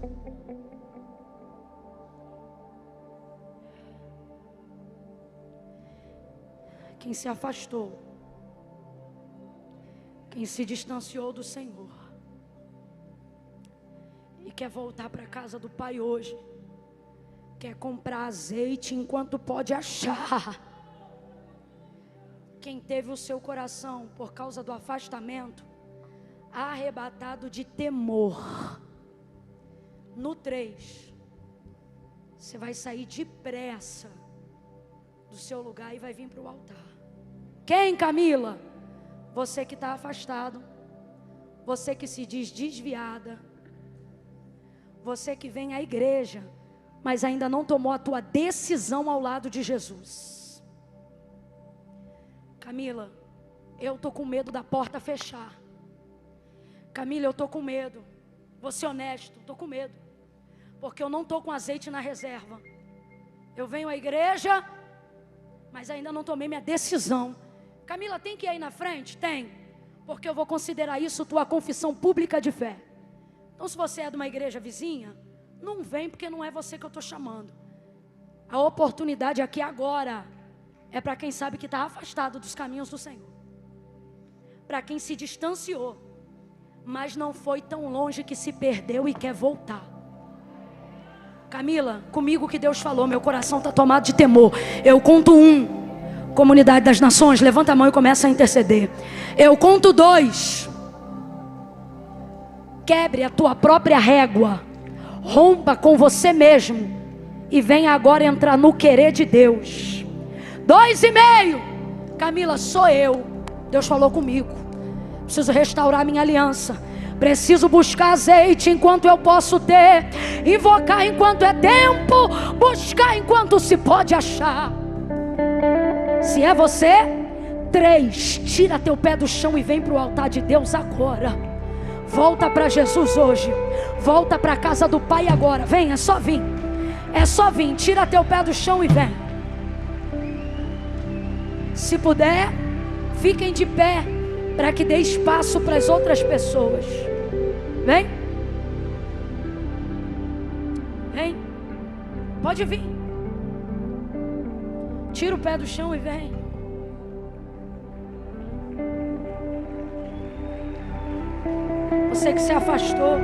Quem se afastou, quem se distanciou do Senhor e quer voltar para a casa do Pai hoje, quer comprar azeite enquanto pode achar. Quem teve o seu coração, por causa do afastamento, arrebatado de temor, no 3, você vai sair depressa do seu lugar e vai vir para o altar. Quem, Camila? Você que está afastado, Você que se diz desviada, você que vem à igreja, mas ainda não tomou a tua decisão ao lado de Jesus. Camila, eu estou com medo da porta fechar. Camila, eu estou com medo. Vou ser honesto, estou com medo. Porque eu não estou com azeite na reserva. Eu venho à igreja, mas ainda não tomei minha decisão. Camila, tem que ir aí na frente? Tem. Porque eu vou considerar isso tua confissão pública de fé. Então, se você é de uma igreja vizinha, não vem, porque não é você que eu estou chamando. A oportunidade aqui agora é para quem sabe que está afastado dos caminhos do Senhor. Para quem se distanciou, mas não foi tão longe que se perdeu e quer voltar. Camila, comigo que Deus falou, meu coração está tomado de temor. Eu conto 1, comunidade das nações, levanta a mão e começa a interceder. Eu conto 2, quebre a tua própria régua, rompa com você mesmo e venha agora entrar no querer de Deus. 2,5, Camila, sou eu. Deus falou comigo, preciso restaurar minha aliança. Preciso buscar azeite enquanto eu posso ter, invocar enquanto é tempo, buscar enquanto se pode achar. Se é você, 3, tira teu pé do chão e vem para o altar de Deus agora. Volta para Jesus hoje, volta para a casa do Pai agora. Vem, é só vir, tira teu pé do chão e vem. Se puder, fiquem de pé, para que dê espaço para as outras pessoas. Vem. Vem. Pode vir. Tira o pé do chão e vem. Você que se afastou.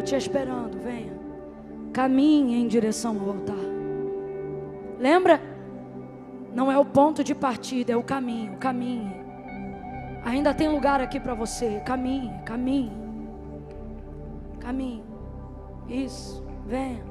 Te esperando, venha. Caminhe em direção ao altar. Lembra? Não é o ponto de partida, é o caminho. Caminhe. Ainda tem lugar aqui para você. Caminhe, caminhe. Caminhe. Isso, venha.